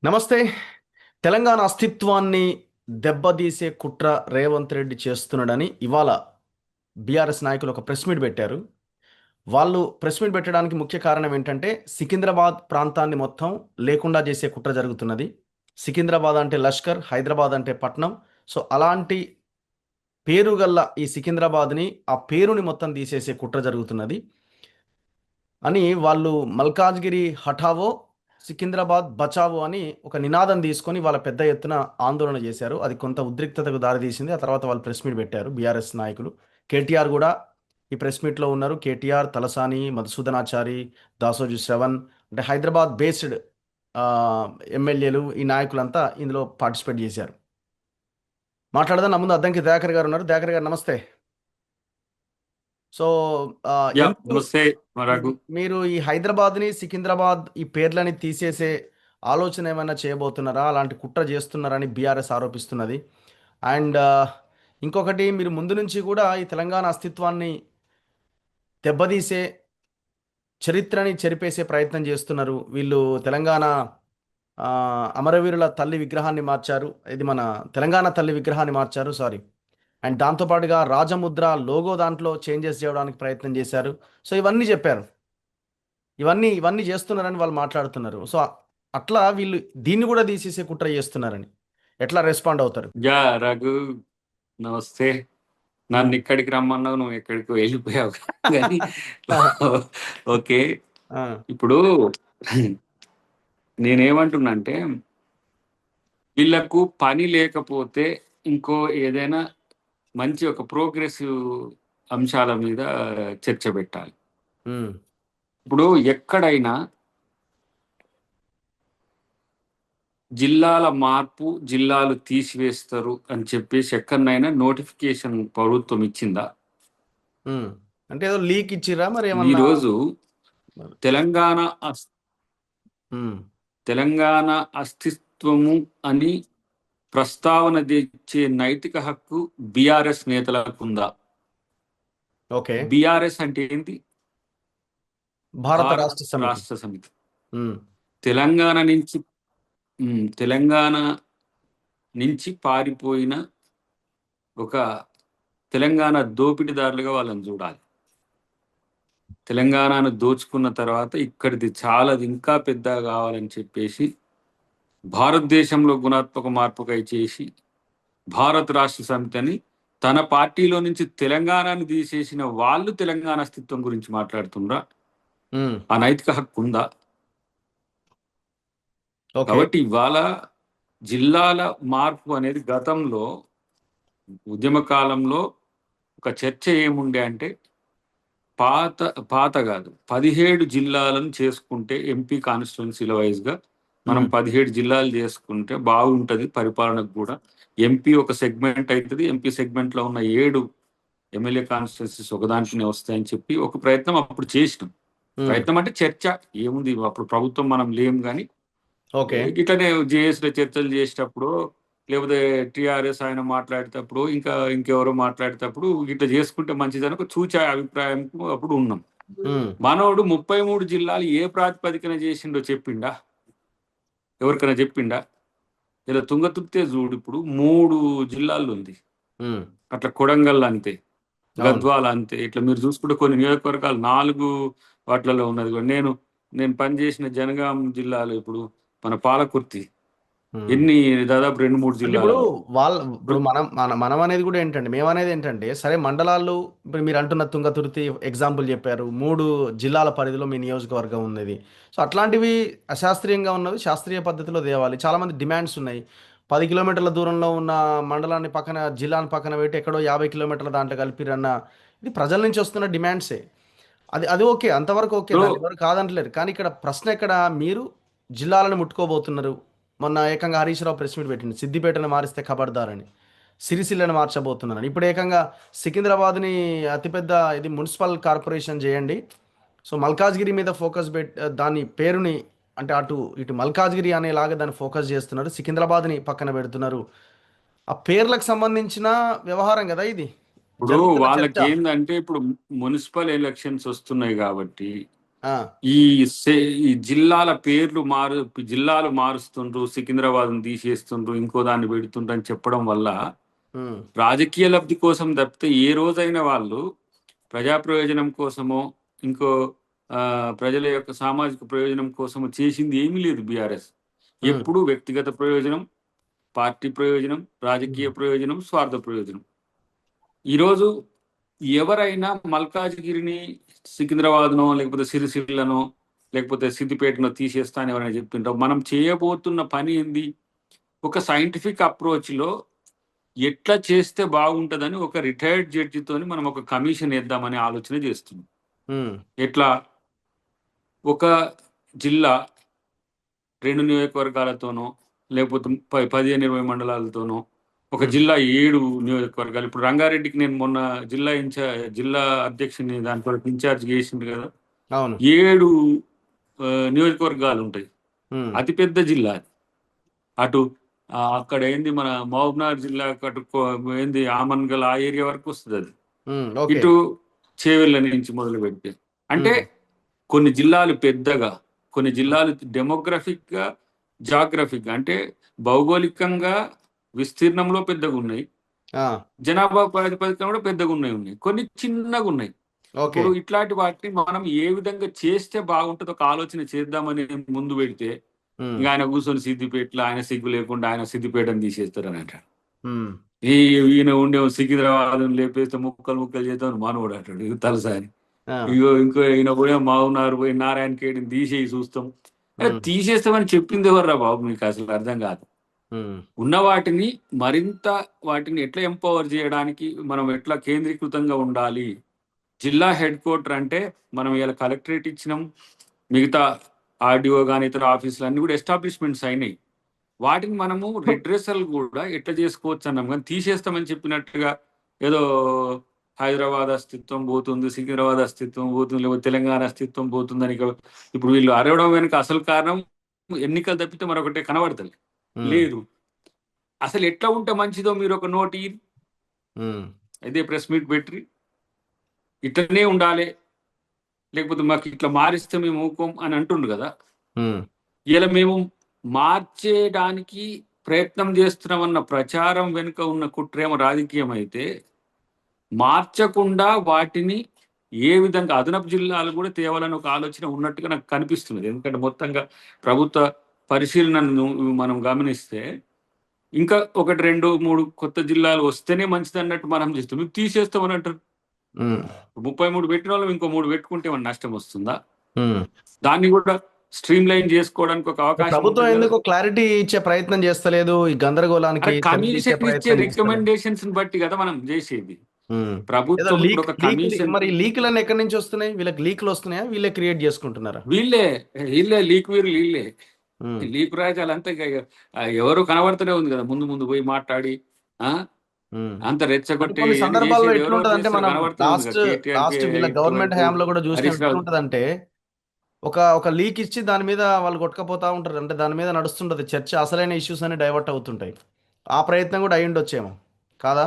నమస్తే. తెలంగాణ అస్తిత్వాన్ని దెబ్బతీసే కుట్ర రేవంత్ రెడ్డి చేస్తున్నాడని ఇవాళ బీఆర్ఎస్ నాయకులు ఒక ప్రెస్ మీట్ పెట్టారు. వాళ్ళు ప్రెస్ మీట్ పెట్టడానికి ముఖ్య కారణం ఏంటంటే సికింద్రాబాద్ ప్రాంతాన్ని మొత్తం లేకుండా చేసే కుట్ర జరుగుతున్నది. సికింద్రాబాద్ అంటే లష్కర్, హైదరాబాద్ అంటే పట్నం. సో అలాంటి పేరు గల్ల ఈ సికింద్రాబాద్ని ఆ పేరుని మొత్తం తీసేసే కుట్ర జరుగుతున్నది అని వాళ్ళు మల్కాజ్గిరి హఠావో సికింద్రాబాద్ బచావో అని ఒక నినాదం తీసుకొని వాళ్ళ పెద్ద ఎత్తున ఆందోళన చేశారు. అది కొంత ఉద్రిక్తతకు దారితీసింది. ఆ తర్వాత వాళ్ళు ప్రెస్ మీట్ పెట్టారు బీఆర్ఎస్ నాయకులు. కేటీఆర్ కూడా ఈ ప్రెస్ మీట్లో ఉన్నారు. కేటీఆర్, తలసాని, మధుసూదనాచారి, దాసోజు శ్రవణ్, అంటే హైదరాబాద్ బేస్డ్ ఎమ్మెల్యేలు, ఈ నాయకులంతా ఇందులో పార్టిసిపేట్ చేశారు. మాట్లాడదాం. నా ముందు అద్దంకి దయాకర్ గారు ఉన్నారు. దయాకర్ గారు నమస్తే. సో యా ఎందుకు నమస్తే రఘు. మీరు ఈ హైదరాబాద్ని, సికింద్రాబాద్ ఈ పేర్లని తీసేసే ఆలోచన ఏమైనా చేయబోతున్నారా? అలాంటి కుట్ర చేస్తున్నారని బీఆర్ఎస్ ఆరోపిస్తున్నది. అండ్ ఇంకొకటి, మీరు ముందు నుంచి కూడా ఈ తెలంగాణ అస్తిత్వాన్ని దెబ్బతీసే, చరిత్రని చెరిపేసే ప్రయత్నం చేస్తున్నారు. వీళ్ళు తెలంగాణ ఆ, అమరవీరుల తల్లి విగ్రహాన్ని మార్చారు. ఇది మన తెలంగాణ తల్లి విగ్రహాన్ని మార్చారు, సారీ. అండ్ దాంతోపాటుగా రాజముద్ర లోగో దాంట్లో చేంజెస్ చేయడానికి ప్రయత్నం చేశారు. సో ఇవన్నీ చెప్పారు. ఇవన్నీ ఇవన్నీ చేస్తున్నారని వాళ్ళు మాట్లాడుతున్నారు. సో అట్లా వీళ్ళు దీన్ని కూడా తీసేసే కుట్ర చేస్తున్నారని ఎట్లా రెస్పాండ్ అవుతారు? యా రఘు, నమస్తే. నన్ను ఇక్కడికి రమ్మన్నావు, నువ్వు ఎక్కడికి వెళ్ళిపోయావు కానీ ఓకే. ఆ, ఇప్పుడు నేనేమంటున్నా అంటే, వీళ్ళకు పని లేకపోతే ఇంకో ఏదైనా మంచి ఒక ప్రోగ్రెసివ్ అంశాల మీద చర్చ పెట్టాలి. ఉమ్, ఇప్పుడు ఎక్కడైనా జిల్లాల మార్పు, జిల్లాలు తీసివేస్తారు అని చెప్పేసి ఎక్కడనైనా నోటిఫికేషన్ ప్రభుత్వం ఇచ్చిందా? ఉమ్. అంటే ఏదో లీక్ ఇచ్చిరా మరి ఏమన్నా? ఈరోజు తెలంగాణ ఉమ్, తెలంగాణ అస్తిత్వము అని ప్రస్తావన తెచ్చే నైతిక హక్కు బీఆర్ఎస్ నేతలకు ఉందా? ఓకే. బీఆర్ఎస్ అంటే ఏంటి? భారత భారత్ రాష్ట్ర సమితి. రాష్ట్ర సమితి. ఉమ్, తెలంగాణ నుంచి తెలంగాణ నుంచి పారిపోయిన ఒక తెలంగాణ దోపిడీదారులుగా వాళ్ళని చూడాలి. తెలంగాణను దోచుకున్న తర్వాత ఇక్కడిది చాలా ఇంకా పెద్దగా కావాలని చెప్పేసి భారతదేశంలో గుణాత్మక మార్పుకై చేసి భారత రాష్ట్ర సమితిని తన పార్టీలో నుంచి తెలంగాణను తీసేసిన వాళ్ళు తెలంగాణ అస్తిత్వం గురించి మాట్లాడుతుండ్రా? ఉమ్, ఆ నైతిక హక్కు ఉందా? ఓకే. కాబట్టి ఇవాళ జిల్లాల మార్పు అనేది గతంలో ఉద్యమ కాలంలో ఒక చర్చ ఏముండే అంటే, పాత పాత కాదు 17 జిల్లాలను చేసుకుంటే ఎంపీ కాన్స్టిట్యున్సీల వైజ్గా మనం ఉమ్, 17 జిల్లాలు చేసుకుంటే బాగుంటుంది పరిపాలనకు కూడా. ఎంపీ ఒక సెగ్మెంట్ అవుతుంది. ఎంపీ సెగ్మెంట్లో ఉన్న 7 ఎమ్మెల్యే కాన్స్టిట్యున్సీస్ ఒక దాంట్లోనే వస్తాయని చెప్పి ఒక ప్రయత్నం అప్పుడు చేసినాం. ఉమ్, ప్రయత్నం అంటే చర్చ ఏముంది, అప్పుడు ప్రభుత్వం మనం లేం కానీ ఓకే. ఇట్లనే జేఏసీలో చర్చలు చేసేటప్పుడు, లేకపోతే టీఆర్ఎస్ ఆయన మాట్లాడేటప్పుడు, ఇంకెవరో మాట్లాడేటప్పుడు ఇట్లా చేసుకుంటే మంచిదని ఒక చూచే అభిప్రాయం అప్పుడు ఉన్నాం. ఉమ్, మనోడు 33 జిల్లాలు ఏ ప్రాతిపదికన చేసిండో చెప్పిండా? ఎవరికైనా చెప్పిండా? ఇలా తుంగతుర్తే చూడు, ఇప్పుడు 3 జిల్లాల్లో ఉంది. ఉమ్, అట్లా కొడంగల్ అంతే, అవును. గద్వాల అంతే. ఇట్లా మీరు చూసుకుంటే కొన్ని నియోజకవర్గాలు 4 వాటిలలో ఉన్నది కూడా. నేను పనిచేసిన జనగాం జిల్లాలో ఇప్పుడు మన పాలకుర్తి ఉమ్. ఎన్ని, దాదాపు 2-3 అంటే ఇప్పుడు జిల్లాలలో. ఇప్పుడు మనం అనేది కూడా ఏంటంటే, మేము అనేది ఏంటంటే, సరే మండలాలు, ఇప్పుడు మీరు అంటున్న తుంగతుర్తి ఎగ్జాంపుల్ చెప్పారు. 3 జిల్లాల పరిధిలో మీ నియోజకవర్గం ఉన్నది. సో అట్లాంటివి అశాస్త్రీయంగా ఉన్నవి శాస్త్రీయ పద్ధతిలో తేవాలి. చాలామంది డిమాండ్స్ ఉన్నాయి. 10 కిలోమీటర్ల దూరంలో ఉన్న మండలాన్ని పక్కన, జిల్లాని పక్కన పెట్టి ఎక్కడో 50 కిలోమీటర్ల దాంట్లో కలిపిరన్న, ఇది ప్రజల నుంచి వస్తున్న డిమాండ్సే. అది అది ఓకే, అంతవరకు ఓకే, ఇప్పుడు దాన్ని ఎవరు కాదంటలేరు. కానీ ఇక్కడ ప్రశ్న ఎక్కడ, మీరు జిల్లాలను ముట్టుకోబోతున్నారు. మొన్న ఏకంగా హరీష్ రావు ప్రెస్ మీట్ పెట్టింది, సిద్దిపేటను మారిస్తే ఖబర్దారని, సిరిసిల్లను మార్చబోతున్నారని. ఇప్పుడు ఏకంగా సికింద్రాబాద్ని అతిపెద్ద ఇది మున్సిపల్ కార్పొరేషన్ చేయండి. సో మల్కాజ్గిరి మీద ఫోకస్ దాని పేరుని, అంటే అటు ఇటు మల్కాజ్గిరి అనేలాగా దాన్ని ఫోకస్ చేస్తున్నారు. సికింద్రాబాద్ని పక్కన పెడుతున్నారు. ఆ పేర్లకు సంబంధించిన వ్యవహారం కదా ఇది, ఇప్పుడు జరుగుతున్న చర్చ. వాళ్ళకి ఏందంటే, ఇప్పుడు మున్సిపల్ ఎలక్షన్స్ వస్తున్నాయి కాబట్టి ఆ, ఈ ఈ జిల్లాల పేర్లు జిల్లాలు మారుస్తుండ్రు, సికింద్రాబాద్ను తీసేస్తుండ్రు, ఇంకో దాన్ని పెడుతుండ్రు అని చెప్పడం వల్ల ఉమ్, రాజకీయ లబ్ధి కోసం తప్పితే ఏ రోజైనా వాళ్ళు ప్రజా ప్రయోజనం కోసమో ఇంకో ఆ, ప్రజల యొక్క సామాజిక ప్రయోజనం కోసమో చేసింది ఏమీ లేదు బీఆర్ఎస్. ఉమ్, ఎప్పుడు వ్యక్తిగత ప్రయోజనం, పార్టీ ప్రయోజనం, రాజకీయ ఉమ్, ప్రయోజనం, స్వార్థ ప్రయోజనం. ఈరోజు ఎవరైనా మల్కాజ్గిరిని సికింద్రాబాద్నో లేకపోతే సిరిసిల్లనో లేకపోతే సిద్దిపేటనో తీసేస్తా అని ఎవరైనా చెప్తుంటారు. మనం చేయబోతున్న పని ఏంది? ఒక సైంటిఫిక్ అప్రోచ్లో ఎట్లా చేస్తే బాగుంటుందని ఒక రిటైర్డ్ జడ్జితోని మనం ఒక కమిషన్ వేద్దామనే ఆలోచన చేస్తున్నాం. ఉమ్, ఎట్లా ఒక జిల్లా 2 నియోజకవర్గాలతోనో లేకపోతే 15-20 మండలాలతోనో, ఒక ఉమ్, జిల్లా 7 నియోజకవర్గాలు. ఇప్పుడు రంగారెడ్డికి నేను మొన్న జిల్లా అధ్యక్షుని దాంట్లో ఇన్ఛార్జ్ చేసిండు కదా. అవును. 7 నియోజకవర్గాలు ఉంటాయి. ఉమ్, అతిపెద్ద జిల్లా అది. అటు అక్కడ ఏంది మన మహబూబ్నగర్ జిల్లా అటు ఏంది ఆమన్గల్ ఆ ఏరియా వరకు వస్తుంది అది. ఉమ్, ఓకే. ఇటు చేవెళ్ళ నుంచి మొదలు పెడితే అంటే ఉమ్, కొన్ని జిల్లాలు పెద్దగా, కొన్ని జిల్లాలు డెమోగ్రఫిక్ గా, జాగ్రఫిక్ అంటే భౌగోళికంగా విస్తీర్ణంలో పెద్దగా ఉన్నాయి, ఆ, జనాభా ప్రాతిపదికన కూడా పెద్దగా ఉన్నాయి, కొన్ని చిన్నగా ఉన్నాయి. ఓకే. ఇప్పుడు ఇట్లాంటి వాటిని మనం ఏ విధంగా చేస్తే బాగుంటుందో ఒక ఆలోచన చేద్దామని ముందు పెడితే ఉమ్, ఇంకా ఆయన కూర్చొని సిద్దిపేటలో ఆయన సిగ్గు లేకుండా ఆయన సిద్దిపేటను తీసేస్తారని అంటాడు. ఉమ్, ఈ ఈయన ఉండే సికింద్రాబాద్ లేపేస్తే ముక్కలు ముక్కలు చేద్దామని మానవుడు అంటాడు ఇది తలసారి. ఆ, ఇంకో ఈయన పోయి మావునారు పోయి నారాయణ ఖేడ్ని తీసేసి చూస్తాం. ఉమ్, తీసేస్తామని చెప్పింది ఎవర్రా బాబు? మీకు అసలు అర్థం కాదు. ఉమ్, ఉన్న వాటిని మరింత వాటిని ఎట్లా ఎంపవర్ చేయడానికి మనం ఎట్లా కేంద్రీకృతంగా ఉండాలి. జిల్లా హెడ్ క్వార్టర్ అంటే మనం ఇలా కలెక్టరేట్ ఇచ్చినాం, మిగతా ఆర్డీఓ కానీ ఇతర ఆఫీసులు అన్ని కూడా ఎస్టాబ్లిష్మెంట్స్ అయినాయి. వాటిని మనము రిడ్రెసల్ కూడా ఎట్లా చేసుకోవచ్చు అన్నాం. కానీ తీసేస్తామని చెప్పినట్టుగా ఏదో హైదరాబాద్ అస్తిత్వం పోతుంది, సికింద్రాబాద్ అస్తిత్వం పోతుంది, లేకపోతే తెలంగాణ అస్తిత్వం పోతుందని ఇప్పుడు వీళ్ళు అరవడం వెనుక అసలు కారణం ఎన్నికలు తప్పితే మరొకటే కనబడుతుంది ఉమ్, లేదు. అసలు ఎట్లా ఉంటే మంచిదో మీరు ఒక నోటి ఉమ్, అదే ప్రెస్ మీట్ పెట్టి ఇట్లనే ఉండాలి, లేకపోతే మాకు ఇట్లా మారిస్తే మేము ఊకోం అని అంటుండ్రు కదా. ఉమ్, ఇలా మేము మార్చేయడానికి ప్రయత్నం చేస్తున్నామన్న ప్రచారం వెనుక ఉన్న కుట్రేమో రాజకీయం అయితే, మార్చకుండా వాటిని ఏ విధంగా అదనపు జిల్లాలు కూడా తేవాలని ఒక ఆలోచన ఉన్నట్టుగా నాకు కనిపిస్తున్నది. ఎందుకంటే మొత్తంగా ప్రభుత్వ పరిశీలనను మనం గమనిస్తే ఇంకా 1, 2, 3 కొత్త జిల్లాలు వస్తేనే మంచిది అన్నట్టు మనం చేస్తాం. మీకు తీసేస్తామని అంటారు. ఉమ్, 33 పెట్టిన వాళ్ళు ఇంకో 3 పెట్టుకుంటే ఏమన్నా నష్టం వస్తుందా? ఉమ్. దాన్ని కూడా స్ట్రీమ్ లైన్ చేసుకోవడానికి ఒక అవకాశం ప్రభుత్వం ఉంటుంది కదా. ఎందుకు క్లారిటీ ఇచ్చే ప్రయత్నం చేస్తలేదు? ఈ గందరగోళానికి అరే తెరతీసే కమిషన్ ఇచ్చే ప్రయత్నం చేస్తలేదు. రికమెండేషన్స్ బట్టి కదా మనం చేసేది. ఉమ్. ఏదో ప్రభుత్వం ఇప్పుడు లీక్ ఒక లీక్ కమిషన్, మరి ఈ లీకులన్నీ ఎక్కడి నుంచి వస్తున్నాయి? వీళ్ళకి లీకులు వస్తున్నాయా? వీళ్ళే క్రియేట్ చేసుకుంటున్నారా? వీళ్ళే వీళ్ళే లీక్ వీళ్ళే ఉమ్, లీక్ రాజాలంతా ఇక ఎవరు కనబడుతూనే ఉంది కదా. ముందు ముందు పోయి మాట్లాడి ఆ ఉమ్. అంత కొన్ని రెచ్చగొట్టి కొన్ని ఏంది సందర్భాల్లో చేసేది ఎవరెవరు ఎట్లుంటది అంటే చేస్తారు మనం కనబడుతూనే ఉంది కదా. లాస్ట్ కేటీఆర్ కి లాస్ట్ వీళ్ళ గవర్నమెంట్ ఇటువైపు హయాంలో కూడా చూసినాం. హరీష్ రావు. ఎట్లుంటదంటే ఒక ఒక లీక్ ఇచ్చి దాని మీద వాళ్ళు కొట్టుకపోతా ఉంటారు. అంటే దాని మీద నడుస్తుంటది చర్చ, అసలైన ఇష్యూస్ అని డైవర్ట్ అవుతుంటాయి. ఆ ప్రయత్నం కూడా అయి ఉండొచ్చేమో కాదా?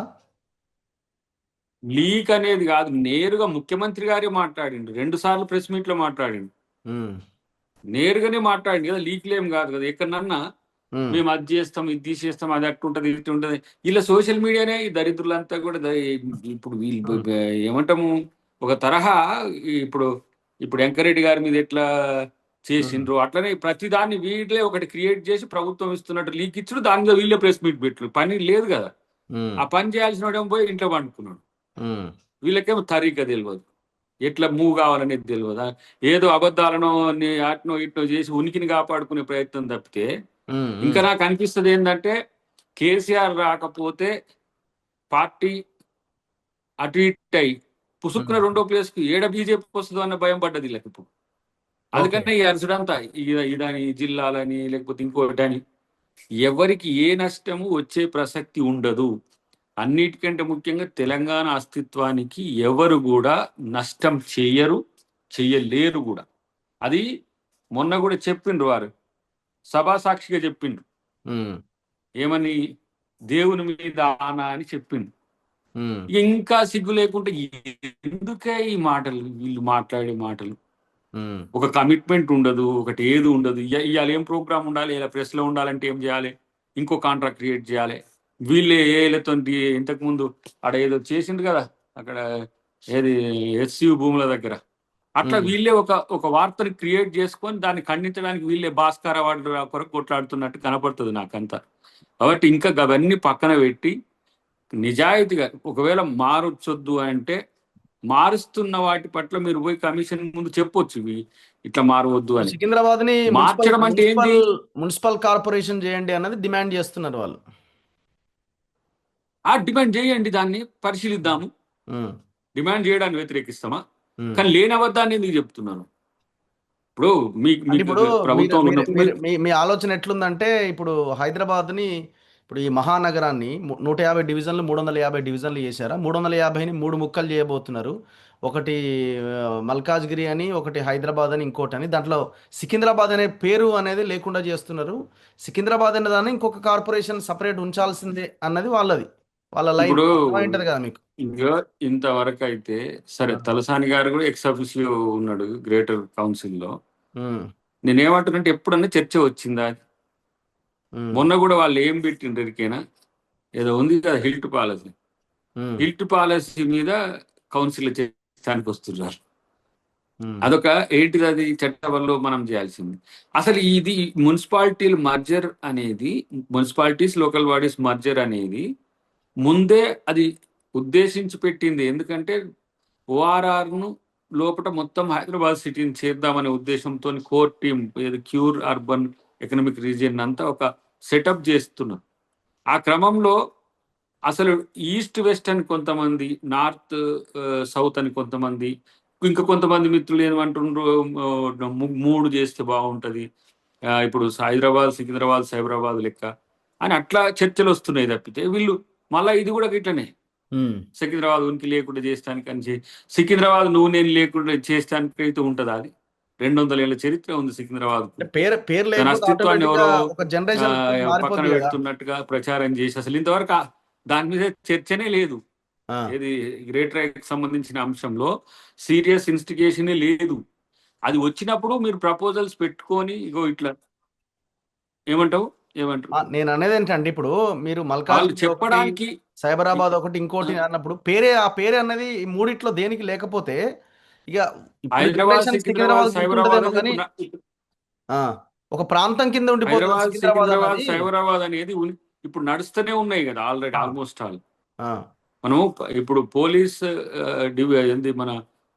లీక్ అనేది కాదు, నేరుగా ముఖ్యమంత్రి గారే మాట్లాడిండు, 2 సార్లు ప్రెస్ మీట్ లో మాట్లాడిండు, ఉమ్, నేరుగానే మాట్లాడిండు కదా. లీక్లు ఏం కాదు కదా. ఎక్కడన్నా ఉమ్, మేము అది చేస్తాం, ఇది తీసేస్తాం, అది అట్టుంటది, ఇది ఉంటది. ఇలా సోషల్ మీడియానే ఈ దరిద్రులంతా కూడా ఇప్పుడు వీళ్ళు ఉమ్, ఏమంటాము ఒక తరహా ఇప్పుడు ఇప్పుడు వెంకరెడ్డి గారి మీద ఎట్లా ఉమ్, చేసిండ్రు అట్లనే ప్రతి దాన్ని వీళ్ళే ఒకటి క్రియేట్ చేసి ప్రభుత్వం ఇస్తున్నట్టు లీక్ ఇచ్చుడు, దాని మీద వీళ్ళే ప్రెస్ మీట్ పెట్టరు. పని లేదు కదా. ఉమ్, ఆ పని చేయాల్సిన వాడేమో పోయి ఇంట్లో పండుకున్నాడు. ఉమ్, వీళ్ళకేమో తరీక తెలియదు, ఎట్లా మూవ్ కావాలనేది తెలియదు. ఏదో అబద్ధాలను అట్నో ఇట్నో చేసి ఉనికిని కాపాడుకునే ప్రయత్నం తప్పితే. ఉమ్, ఇంకా ఉమ్, నాకు అనిపిస్తుంది ఏంటంటే కేసీఆర్ రాకపోతే పార్టీ అటు ఇటు అయి పుసుక్కున ఉమ్. 2వ ప్లేస్కి ఏడ బీజేపీ వస్తుందో అన్న భయం పడ్డది వీళ్ళకి ఇప్పుడు. ఓకే. అందుకనే ఈ అరుసుడంతా ఇదని జిల్లాలని లేకపోతే ఇంకోటని ఎవరికి ఏ నష్టము వచ్చే ప్రసక్తి ఉండదు. అన్నిటికంటే ముఖ్యంగా తెలంగాణ అస్తిత్వానికి ఎవరు కూడా నష్టం చెయ్యరు, చెయ్యలేరు కూడా. అది మొన్న కూడా చెప్పిండ్రు వారు, సభా సాక్షిగా చెప్పిండ్రు. ఉమ్, ఏమని? దేవుని మీద ఆనా అని చెప్పిండు. ఉమ్, ఇంకా సిగ్గు లేకుండా ఎందుకే ఈ మాటలు, వీళ్ళు మాట్లాడే మాటలు. ఉమ్, ఒక కమిట్మెంట్ ఉండదు, ఒకటి ఏది ఉండదు. ఇవాళ ఏం ప్రోగ్రామ్ ఉండాలి, ఇలా ప్రెస్లో ఉండాలంటే ఏం చేయాలి, ఇంకో కాంట్రాక్ట్ క్రియేట్ చేయాలి. వీళ్ళే ఏలతో ఇంతకు ముందు ఆడ ఏదో చేసిండు కదా అక్కడ, ఏది ఎస్యు భూముల దగ్గర, అట్లా ఉమ్. వీళ్ళే ఒక ఒక వార్తని క్రియేట్ చేసుకొని దాన్ని ఖండించడానికి వీళ్ళే భాస్కర్ అవార్డు కొరకు కొట్లాడుతున్నట్టు కనపడుతుంది నాకంతా. కాబట్టి ఇంకా అవన్నీ పక్కన పెట్టి నిజాయితీగా ఒకవేళ మారొచ్చొద్దు అంటే మారుస్తున్న వాటి పట్ల మీరు పోయి కమిషన్ ముందు చెప్పొచ్చు, ఇవి ఇట్లా మారవద్దు ఇప్పుడు అని. సికింద్రాబాద్ ని మున్సిపల్ మార్చడం అంటే ఏంది? మున్సిపల్ మున్సిపల్ కార్పొరేషన్ చేయండి అన్నది డిమాండ్ చేస్తున్నారు వాళ్ళు. ఆ డిమాండ్ చేయండి, దాన్ని పరిశీలిద్దాము. ఉమ్, డిమాండ్ చేయడాన్ని వ్యతిరేకిస్తామా? ఉమ్. కానీ లేని అబద్ధాన్ని ఎందుకు చెప్తున్నాను? ఇప్పుడు మీకు అంటే మీకు ఇప్పుడు మీరు ప్రభుత్వంలో మీరు ఉన్నప్పుడు మీరు మీ మీ ఆలోచన ఎట్లుందంటే ఇప్పుడు హైదరాబాద్ని, ఇప్పుడు ఈ మహానగరాన్ని 150 డివిజన్లు 350 డివిజన్లు చేశారా, 350ని మూడు ముక్కలు చేయబోతున్నారు. ఒకటి మల్కాజ్గిరి అని, ఒకటి హైదరాబాద్ అని, ఇంకోటి అని. దాంట్లో సికింద్రాబాద్ అనే పేరు అనేది లేకుండా చేస్తున్నారు. సికింద్రాబాద్ అనే దాన్ని ఇంకొక కార్పొరేషన్ సపరేట్ ఉంచాల్సిందే అన్నది వాళ్ళది, వాళ్ళ లైన్. ఇప్పుడు అర్థమైంటది కదా మీకు? ఇంకా ఇంతవరకు అయితే సరే, ఆ, తలసాని గారు కూడా ఎక్స్ అఫీషియో ఉన్నాడు గ్రేటర్ కౌన్సిల్లో. ఉమ్, నేనేమంటున్నంటే ఎప్పుడన్నా చర్చ వచ్చిందా? ఉమ్, మొన్న కూడా వాళ్ళు ఏం పెట్టిండ్రు ఎరికేనా? ఏదో ఉంది కదా హిల్ట్ పాలసీ. ఉమ్, హిల్ట్ పాలసీ మీద కౌన్సిల్ చేయడానికి వస్తున్నారు. ఉమ్. అదొక ఏంటిది, అది చట్టంలో మనం చేయాల్సింది. అసలు ఇది మున్సిపాలిటీల మర్జర్ అనేది, మున్సిపాలిటీస్ లోకల్ బాడీస్ మర్జర్ అనేది ముందే అది ఉద్దేశించి పెట్టింది. ఎందుకంటే ఓఆర్ఆర్ను లోపల మొత్తం హైదరాబాద్ సిటీని చేద్దామనే ఉద్దేశంతో కోర్ టీమ్, ఏది క్యూర్ అర్బన్ ఎకనామిక్ రీజియన్ అంతా ఒక సెటప్ చేస్తున్నారు. ఆ క్రమంలో అసలు ఈస్ట్ వెస్ట్ అని కొంతమంది, నార్త్ సౌత్ అని కొంతమంది, ఇంకా కొంతమంది మిత్రులు ఏమంటుండ్రు, మూడు చేస్తే బాగుంటది, ఇప్పుడు హైదరాబాద్ సికింద్రాబాద్ సైబరాబాద్ లెక్క అని అట్లా చర్చలు వస్తున్నాయి తప్పితే, వీళ్ళు మళ్ళీ ఇది కూడా ఇట్లనే ఉమ్. సికింద్రాబాద్ ఉనికి లేకుండా చేస్తానికి అని సికింద్రాబాద్ నువ్వు నేను లేకుండా చేస్తానికి అయితే ఉంటుందా? అది 200 ఏళ్ళ చరిత్ర ఉంది సికింద్రాబాద్కు. అంటే పేరు పేరు దాని లేకపోతే అస్తిత్వాన్ని ఆటోమేటిక్ గా ఎవరో ఒక జనరేషన్ పక్కన మారిపోద్ది కదా. పెడుతున్నట్టుగా ప్రచారం చేసి అసలు ఇంతవరకు దాని మీద చర్చనే లేదు. ఆ, ఏది గ్రేట్ రైట్ సంబంధించిన అంశంలో సీరియస్ ఇన్స్టిగేషనే లేదు. అది వచ్చినప్పుడు మీరు ప్రపోజల్స్ పెట్టుకొని ఇగో ఇట్లా ఏమంటావు, ఏమంటారు నేను అనేది ఏంటంటే ఇప్పుడు మీరు వాళ్ళు మల్కాజ్గిరి ఒకటి, చెప్పడానికి. సైబరాబాద్ ఒకటి, ఇంకోటి అన్నప్పుడు ఆ పేరే అన్నది ఈ మూడిట్లో దేనికి లేకపోతే ఇక ఇప్పుడు హైదరాబాద్ జనరేషన్ సికింద్రాబాద్ సికింద్రాబాద్ సైబరాబాద్ గుర్తుంటదేమో అని కానీ ఇప్పుడు ఆ, ఒక ప్రాంతం కింద ఉండిపోతుంది హైదరాబాద్ సికింద్రాబాద్ సికింద్రాబాద్ అన్నది. సైబరాబాద్ అనేది ఇప్పుడు నడుస్తూనే ఉన్నాయి కదా ఆల్రెడీ ఆ, ఆల్మోస్ట్ ఆల్. ఆ, మనం ఇప్పుడు పోలీస్ ఏంది మన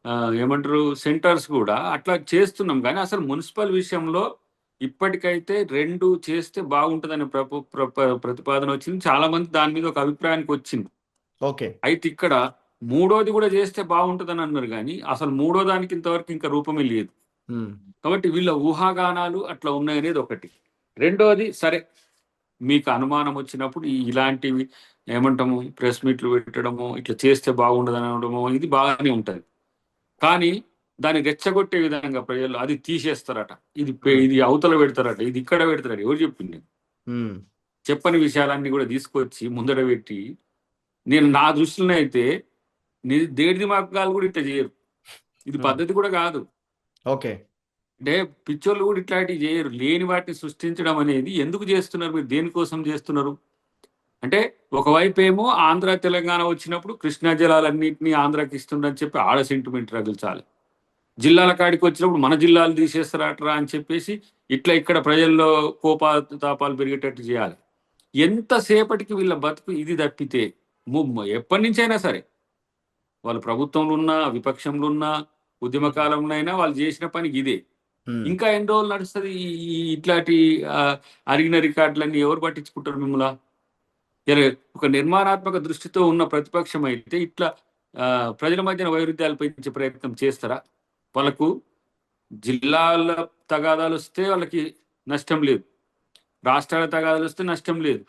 ఆ, ఏమంటారు సెంటర్స్ కూడా అట్లా చేస్తున్నాం. కానీ అసలు మున్సిపల్ విషయంలో ఇప్పటికైతే రెండు చేస్తే బాగుంటుందనే ప్రతిపాదన వచ్చింది. చాలా మంది దాని మీద ఒక అభిప్రాయానికి వచ్చింది. ఓకే. అయితే ఇక్కడ మూడోది కూడా చేస్తే బాగుంటుందని అన్నారు, కానీ అసలు మూడో దానికి ఇంతవరకు ఇంకా రూపమే లేదు. ఉమ్, కాబట్టి వీళ్ళ ఊహాగానాలు అట్లా ఉన్నాయనేది ఒకటి. రెండోది సరే, మీకు అనుమానం వచ్చినప్పుడు ఇలాంటివి ఏమంటాము, ప్రెస్ మీట్లు పెట్టడము, ఇట్లా చేస్తే బాగుండదు అనడము, ఇది బాగానే ఉంటది. కానీ దాన్ని రెచ్చగొట్టే విధంగా ప్రజలు అది తీసేస్తారట, ఉమ్, ఇది అవతల పెడతారట, ఇది ఇక్కడ పెడతారట. ఎవరు చెప్పింది? ఉమ్, చెప్పని విషయాలన్నీ కూడా తీసుకొచ్చి ముందర పెట్టి, నేను నా దృష్టిలో అయితే దేడిది మార్గాలు కూడా ఇట్లా చేయరు. ఇది ఉమ్. పద్ధతి కూడా కాదు. ఓకే. అంటే పిచ్చోళ్ళు కూడా ఇట్లాంటివి చేయరు. లేని వాటిని సృష్టించడం అనేది ఎందుకు చేస్తున్నారు? మీరు దేనికోసం చేస్తున్నారు? అంటే ఒకవైపు ఏమో ఆంధ్ర తెలంగాణ వచ్చినప్పుడు కృష్ణా జలాలన్నింటినీ ఆంధ్రాకి ఇస్తుండని చెప్పి ఆడ సెంటిమెంట్ రగిల్చాలి. జిల్లాల కాడికి వచ్చినప్పుడు మన జిల్లాలు తీసేస్తారట్రా అని చెప్పేసి ఇట్లా ఇక్కడ ప్రజల్లో కోపాతాపాలు పెరిగేటట్టు చేయాలి. ఎంతసేపటికి వీళ్ళ బతుకు ఇది తప్పితే, ఎప్పటి నుంచైనా సరే వాళ్ళు ప్రభుత్వంలో ఉన్నా విపక్షంలో ఉన్నా ఉద్యమకాలంలో అయినా వాళ్ళు చేసిన పని ఇదే. ఉమ్, ఇంకా ఎన్ని రోజులు నడుస్తుంది ఇట్లాంటి ఆ, అరిగిన రికార్డులన్నీ ఎవరు పట్టించుకుంటారు మిమ్మల్ని? ఒక నిర్మాణాత్మక దృష్టితో ఉన్న ప్రతిపక్షం అయితే ఇట్లా ప్రజల మధ్యన వైరుధ్యాలు పెంచే ప్రయత్నం చేస్తారా? వాళ్ళకు జిల్లాల తగాదాలు వస్తే వాళ్ళకి నష్టం లేదు, రాష్ట్రాల తగాదాలు వస్తే నష్టం లేదు,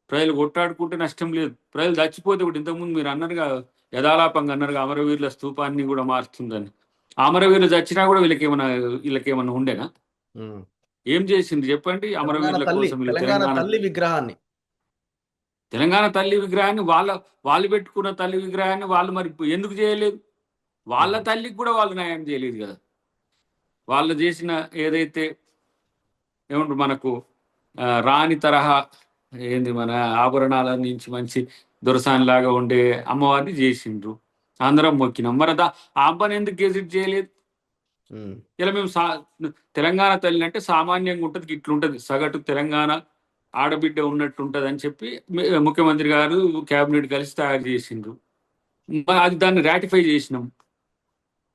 ప్రజలు కొట్టాడుకుంటే నష్టం లేదు. ప్రజలు చచ్చిపోతే కూడా ఇంతకుముందు మీరు అన్నారుగా, యథాలాపంగా అన్నారుగా అమరవీరుల స్తూపాన్ని కూడా మారుతుందని. అమరవీరులు చచ్చినా కూడా వీళ్ళకేమన్నా ఉండేనా? ఉమ్. ఏం చేసింది చెప్పండి అమరవీరుల కోసం? వీళ్ళు తెలంగాణ తెలంగాణ తల్లి విగ్రహాన్ని. తెలంగాణ తల్లి విగ్రహాన్ని వాళ్ళు పెట్టుకున్న తల్లి విగ్రహాన్ని వాళ్ళు మరి ఎందుకు చేయలేదు? వాళ్ళ ఉమ్, తల్లికి కూడా వాళ్ళు న్యాయం చేయలేదు కదా. వాళ్ళు చేసిన ఏదైతే ఏమంటారు మనకు రాణి తరహా ఏంది మన ఆభరణాల నుంచి మంచి దొరసానిలాగా ఉండే అమ్మవారిని చేసిండ్రు. అందరం మొక్కినాం. మరి ఆ అమ్మని ఎందుకు గెజిట్ చేయలేదు? ఉమ్, ఇలా మేము తెలంగాణ తల్లి అంటే సామాన్యంగా ఉంటుంది, ఇట్లుంటది సగటు తెలంగాణ ఆడబిడ్డ ఉన్నట్టు ఉంటుంది అని చెప్పి ముఖ్యమంత్రి గారు కేబినెట్ కలిసి తయారు చేసిండ్రు. మరి అది దాన్ని రాటిఫై చేసినాం.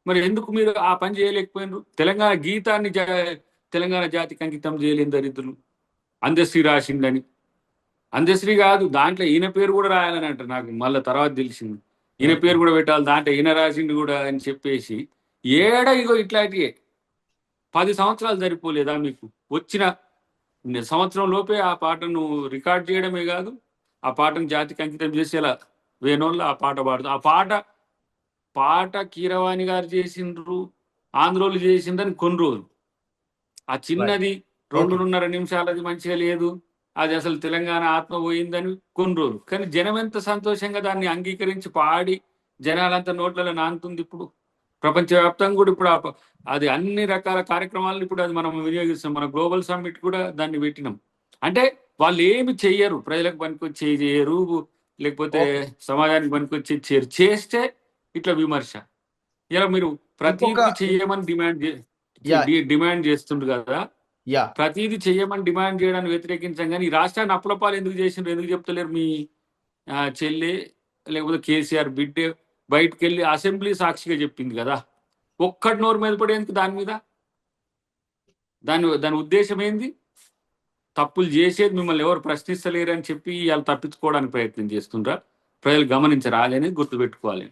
మరి ఎందుకు మీరు ఆ పని చేయలేకపోయినారు? తెలంగాణ గీతాన్ని తెలంగాణ జాతికి అంకితం చేయలేని దరిద్రులు అందశ్రీ రాసిండని. అందశ్రీ కాదు, దాంట్లో ఈయన పేరు కూడా రాయాలని అంటారు. నాకు మళ్ళీ తర్వాత తెలిసింది ఈయన ఉమ్. పేరు కూడా పెట్టాలి దాంట్లో, ఈయన రాసిండు కూడా అని చెప్పేసి. ఏడ ఇగో ఇట్లాంటివి 10 సంవత్సరాలు సరిపోలేదా మీకు? వచ్చిన సంవత్సరం లోపే ఆ పాటను రికార్డ్ చేయడమే కాదు, ఆ పాటను జాతికి అంకితం చేసేలా వేణోళ్ళు ఆ పాట పాడుతూ, ఆ పాట పాట కీరవాణి గారు చేసిండ్రు, ఆంధ్రోలు చేసిండ్రని కొన్ని రోజులు. ఆ రైట్. చిన్నది ఓకే. 2.5 నిమిషాలది మంచిగా లేదు, అది అసలు తెలంగాణ ఆత్మ పోయిందని కొన్ని రోజులు. కానీ జనం ఎంత సంతోషంగా దాన్ని అంగీకరించి పాడి జనాలంతా నోట్లలో నానుతుంది ఇప్పుడు. ప్రపంచవ్యాప్తంగా కూడా ఇప్పుడు అది అన్ని రకాల కార్యక్రమాలను ఇప్పుడు అది మనం వినియోగిస్తాం. మన గ్లోబల్ సమ్మిట్ కూడా దాన్ని పెట్టినాం. అంటే వాళ్ళు ఏమి చెయ్యరు, ప్రజలకు పనికొచ్చి చేయరు, లేకపోతే ఓకే. సమాజానికి పనికొచ్చి చేయరు. చేస్తే ఇట్లా విమర్శ. ఇలా మీరు ఇంకొక ప్రతిదీ ఇం- చెయ్యమని యా డిమాండ్ చేస్తుండ్రు కదా. యా ప్రతిదీ చెయ్యమని డిమాండ్ చేయడానికి వ్యతిరేకించాం, కానీ ఈ రాష్ట్రాన్ని అప్పులపాలు ఎందుకు చేసిండ్రు, ఎందుకు చెప్తలేరు? మీ చెల్లి లేకపోతే కేసీఆర్ బిడ్డ బయటకు వెళ్ళి అసెంబ్లీ సాక్షిగా చెప్పింది కదా. ఒక్కటి నోరు మీద పడేందుకు దాని మీద? దాని ఉద్దేశం ఏంది? తప్పులు చేసేది మిమ్మల్ని ఎవరు ప్రశ్నిస్తలేరు అని చెప్పి వాళ్ళు తప్పించుకోవడానికి ప్రయత్నం చేస్తుండ్రా? ప్రజలు గమనించరాలి అనేది గుర్తుపెట్టుకోవాలి.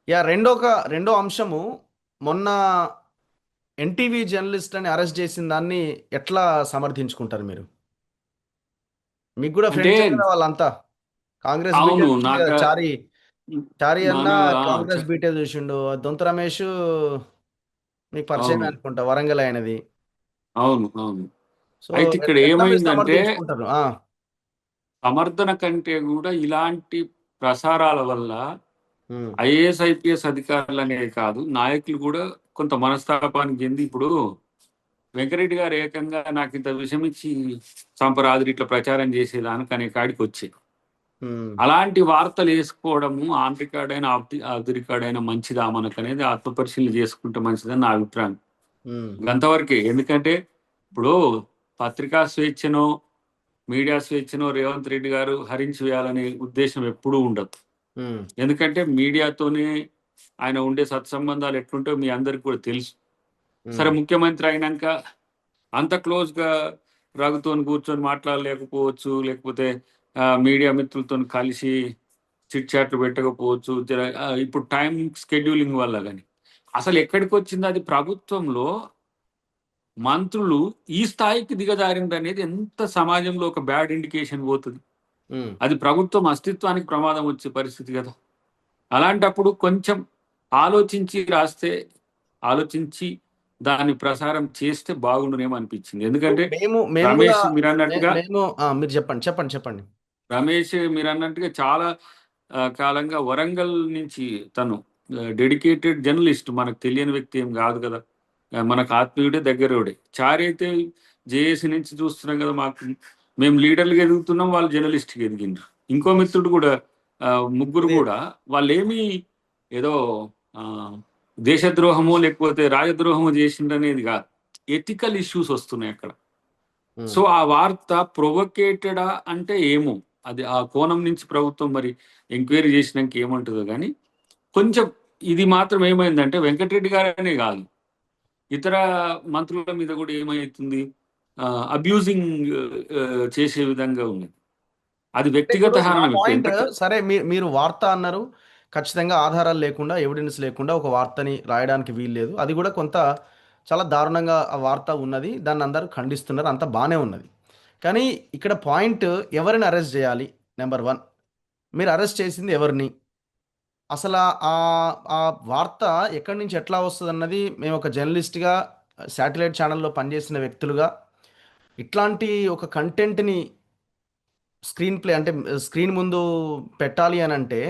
యా రెండో అంశము, మొన్న ఎన్టీవీ జర్నలిస్ట్ అని అరెస్ట్ చేసిన దాన్ని ఎట్లా సమర్థించుకుంటారు మీరు? మీకు కూడా అంటే ఫ్రెండ్సే కదా వాళ్ళంతా. కాంగ్రెస్ బీటే అవును చూసిండు కదా. నాకు చారి చారి అన్న మన కాంగ్రెస్ బీటే చూసిండు. దొంత రమేష్ మీకు పరిచయం అవును అనుకుంటా, వరంగల్ అయినది. అవును అవును. సో అయితే ఇక్కడ ఎట్లా మీరు ఏమైందంటే సమర్థించుకుంటారు? సమర్థన కంటే కూడా ఇలాంటి ప్రసారాల వల్ల ఉమ్, ఐఏఎస్ ఐపీఎస్ అధికారులు అనేది కాదు, నాయకులు కూడా కొంత మనస్తాపానికి చెంది ఇప్పుడు వెంకరెడ్డి గారు ఏకంగా నాకు ఇంత విషయం ఇచ్చి సంపరాదులు ఇట్లా ప్రచారం చేసేదానికి అనే కాడికి వచ్చాయి. ఉమ్, అలాంటి వార్తలు వేసుకోవడము ఆన్ రికార్డ్ అయినా ఆఫ్ ది రికార్డ్ అయినా మంచిదా మనకు అనేది ఆత్మపరిశీలన చేసుకుంటే మంచిదని నా అభిప్రాయం. ఉమ్, అంతవరకే. ఎందుకంటే ఇప్పుడు పత్రికా స్వేచ్ఛనో మీడియా స్వేచ్ఛనో రేవంత్ రెడ్డి గారు హరించి వేయాలనే ఉద్దేశం ఎప్పుడూ ఉండదు. ఉమ్, ఎందుకంటే మీడియాతోనే ఆయన ఉండే సత్సంబంధాలు ఎట్లుంటో మీ అందరికి కూడా తెలుసు. ఉమ్, సరే, ముఖ్యమంత్రి అయినాక అంత క్లోజ్గా రఘుతోని కూర్చొని మాట్లాడలేకపోవచ్చు, లేకపోతే మీడియా మిత్రులతో కలిసి చిట్ చాట్లు పెట్టకపోవచ్చు. ఇప్పుడు టైం స్కెడ్యూలింగ్ వల్ల కానీ అసలు ఎక్కడికి వచ్చింది అది? ప్రభుత్వంలో మంత్రులు ఈ స్థాయికి దిగజారింది అనేది ఎంత సమాజంలో ఒక బ్యాడ్ ఇండికేషన్ పోతుంది. ఉమ్. అది ప్రభుత్వం అస్తిత్వానికి ప్రమాదం వచ్చే పరిస్థితి కదా. అలాంటప్పుడు కొంచెం ఆలోచించి రాస్తే, ఆలోచించి దాన్ని ప్రసారం చేస్తే బాగుండునేమో అనిపించింది. ఇప్పుడు ఎందుకంటే మేము కూడా రమేష్ మీరు అన్నట్టుగా మీరు చెప్పండి, చెప్పండి, చెప్పండి. రమేష్ మీరు అన్నట్టుగా చాలా కాలంగా వరంగల్ నుంచి తను డెడికేటెడ్ జర్నలిస్ట్, మనకు తెలియని వ్యక్తి ఏం కాదు కదా. మనకు ఆత్మీయుడే, దగ్గరోడే. చారి అయితే జేఏసీ నుంచి చూస్తున్నాం కదా, మాకు మేము లీడర్లుగా ఎదుగుతున్నాం, వాళ్ళు జర్నలిస్ట్గా ఎదిగిండ్రు. ఇంకో మిత్రుడు కూడా ఆ, ముగ్గురు ఇది కూడా వాళ్ళు ఏమి ఏదో ఆ, దేశద్రోహమో లేకపోతే రాజద్రోహమో చేసిండ్రనేది కాదు, ఎథికల్ ఇష్యూస్ వస్తున్నాయి అక్కడ. ఉమ్. సో ఆ వార్త ప్రొవోకేటెడా అంటే ఏమో, అది ఆ కోణం నుంచి ప్రభుత్వం మరి ఎంక్వైరీ చేసినాక ఏమంటుందో కానీ కొంచెం ఇది మాత్రం ఏమైందంటే వెంకటరెడ్డి గారనే కాదు, ఇతర మంత్రుల మీద కూడా ఏమవుతుంది, అబ్యూజింగ్ చేసే విధంగా ఉంది. అది వ్యక్తిగత ఇప్పుడు నా హననం. ఇప్పుడు పాయింట్, ఎంత సరే మీరు వార్త అన్నారు. ఖచ్చితంగా ఆధారాలు లేకుండా, ఎవిడెన్స్ లేకుండా ఒక వార్తని రాయడానికి వీలు లేదు. అది కూడా కొంత చాలా దారుణంగా ఆ వార్త ఉన్నది. దాన్ని అందరూ ఖండిస్తున్నారు. అంతా బాగానే ఉన్నది. కానీ ఇక్కడ పాయింట్, ఎవరిని అరెస్ట్ చేయాలి? నెంబర్ వన్, మీరు అరెస్ట్ చేసింది ఎవరిని? అసలు ఆ ఆ వార్త ఎక్కడి నుంచి ఎట్లా వస్తుంది అన్నది, మేము ఒక జర్నలిస్ట్గా, శాటిలైట్ ఛానల్లో పనిచేసిన వ్యక్తులుగా, ఇట్లాంటి ఒక కంటెంట్ని స్క్రీన్ ప్లే అంటే స్క్రీన్ ముందు పెట్టాలి అని అంటే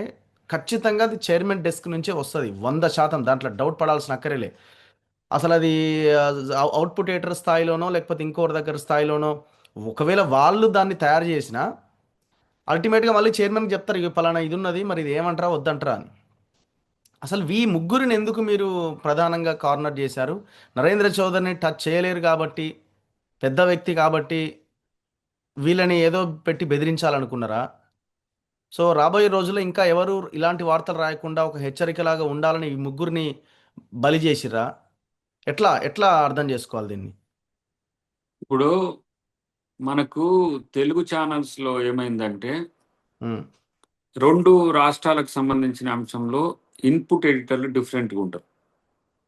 ఖచ్చితంగా అది చైర్మన్ డెస్క్ నుంచే వస్తుంది. 100%, దాంట్లో డౌట్ పడాల్సిన అక్కరేలే. అసలు అది అవుట్పుట్ ఎడిటర్ స్థాయిలోనో లేకపోతే ఇంకోటి దగ్గర స్థాయిలోనో ఒకవేళ వాళ్ళు దాన్ని తయారు చేసినా అల్టిమేట్గా మళ్ళీ చైర్మన్కి చెప్తారు ఇక పలానా ఇది ఉన్నది మరి ఇది ఏమంటారా వద్దంటారా అని. అసలు ఈ ముగ్గురిని ఎందుకు మీరు ప్రధానంగా కార్నర్ చేశారు? నరేంద్ర చౌదరిని టచ్ చేయలేరు కాబట్టి, పెద్ద వ్యక్తి కాబట్టి వీళ్ళని ఏదో పెట్టి బెదిరించాలనుకున్నారా? సో రాబోయే రోజుల్లో ఇంకా ఎవరు ఇలాంటి వార్తలు రాయకుండా ఒక హెచ్చరికలాగా ఉండాలని ఈ ముగ్గురిని బలి చేసిర్రా? ఎట్లా ఎట్లా అర్థం చేసుకోవాలి దీన్ని? ఇప్పుడు మనకు తెలుగు ఛానల్స్ లో ఏమైందంటే ఉమ్, రెండు రాష్ట్రాలకు సంబంధించిన అంశంలో ఇన్పుట్ ఎడిటర్లు డిఫరెంట్గా ఉంటారు.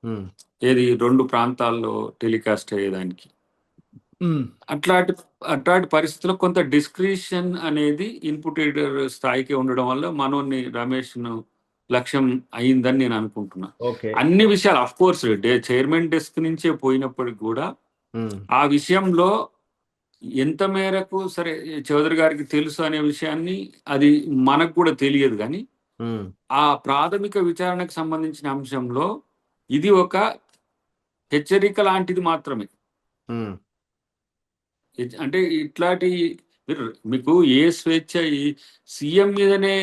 ఉమ్, ఏది రెండు ప్రాంతాల్లో టెలికాస్ట్ అయ్యేదానికి. ఉమ్, అట్లాంటి అట్లాంటి పరిస్థితుల్లో కొంత డిస్క్రిషన్ అనేది ఇన్పుట్ ఎడిటర్ స్థాయికి ఉండడం వల్ల మనోని రమేష్ను లక్ష్యం అయిందని నేను అనుకుంటున్నా. ఓకే. అన్ని విషయాలు అఫ్ కోర్స్ చైర్మన్ డెస్క్ నుంచే పోయినప్పటికి కూడా ఉమ్, ఆ విషయంలో ఎంత మేరకు సరే చౌదరి గారికి తెలుసు అనే విషయాన్ని అది మనకు కూడా తెలియదు. కానీ ఉమ్, ఆ ప్రాథమిక విచారణకు సంబంధించిన అంశంలో ఇది ఒక హెచ్చరిక లాంటిది మాత్రమే. ఉమ్, అంటే ఇట్లాంటి మీకు ఏ స్వేచ్ఛ ఈ సీఎం మీదనే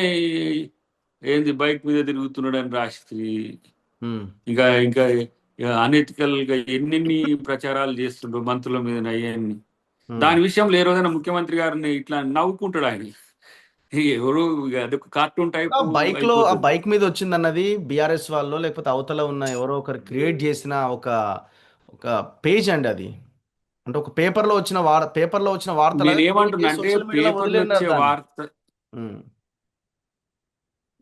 ఏంది బైక్ మీద తిరుగుతున్నాడు అని రాసి ఉమ్, ఇంకా ఇంకా అనెతికల్ గా ఎన్నెన్ని ప్రచారాలు చేస్తుండ్రు మంత్రుల మీద అయ్యన్ని. ఉమ్. దాని విషయంలో ఏ రోజైనా ముఖ్యమంత్రి గారిని ఇట్లా నవ్వుకుంటాడు ఆయన. ఎవరు ఇక అదొక కార్టూన్ ఆ టైపు బైక్ లో ఆ అయిపోతుంది. బైక్ మీద వచ్చిందన్నది బీఆర్ఎస్ వాళ్ళు లేకపోతే అవతల ఉన్న ఎవరో ఒకరు క్రియేట్ చేసిన ఒక ఒక పేజ్ అండి అది. అంటే ఒక పేపర్లో వచ్చిన వార్తలాగా క్రియేట్ నేనేమంటున్నా చేసి అంటే సోషల్ మీడియాలో పేపర్లు వదిలేన్నారు వచ్చే దాన్ని. వార్త ఉమ్,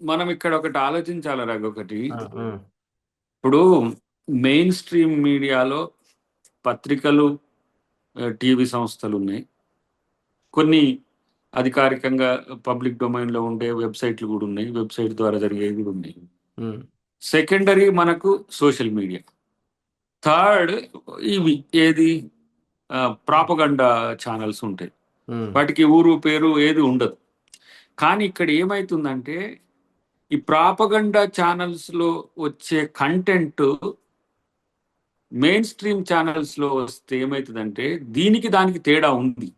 మనం ఇక్కడ ఒకటి ఆలోచించాలి రఘు. ఒకటి ఆ, ఉమ్, ఇప్పుడు మెయిన్ స్ట్రీమ్ మీడియాలో పత్రికలు, టీవీ సంస్థలు ఉన్నాయి. కొన్ని అధికారికంగా పబ్లిక్ డొమైన్ లో ఉండే వెబ్సైట్లు కూడా ఉన్నాయి. వెబ్సైట్ ద్వారా జరిగేవి కూడా ఉన్నాయి. ఉమ్, సెకండరీ మనకు సోషల్ మీడియా. థర్డ్ ఇవి ఏది ప్రాపగండా ఛానల్స్ ఉంటాయి. ఉమ్, వాటికి ఊరు పేరు ఏది ఉండదు. కానీ ఇక్కడ ఏమైతుందంటే ఈ ప్రాపగండా ఛానల్స్ లో వచ్చే కంటెంట్ మెయిన్ స్ట్రీమ్ ఛానల్స్ లో వస్తే ఏమవుతుందంటే దీనికి దానికి తేడా ఉంది.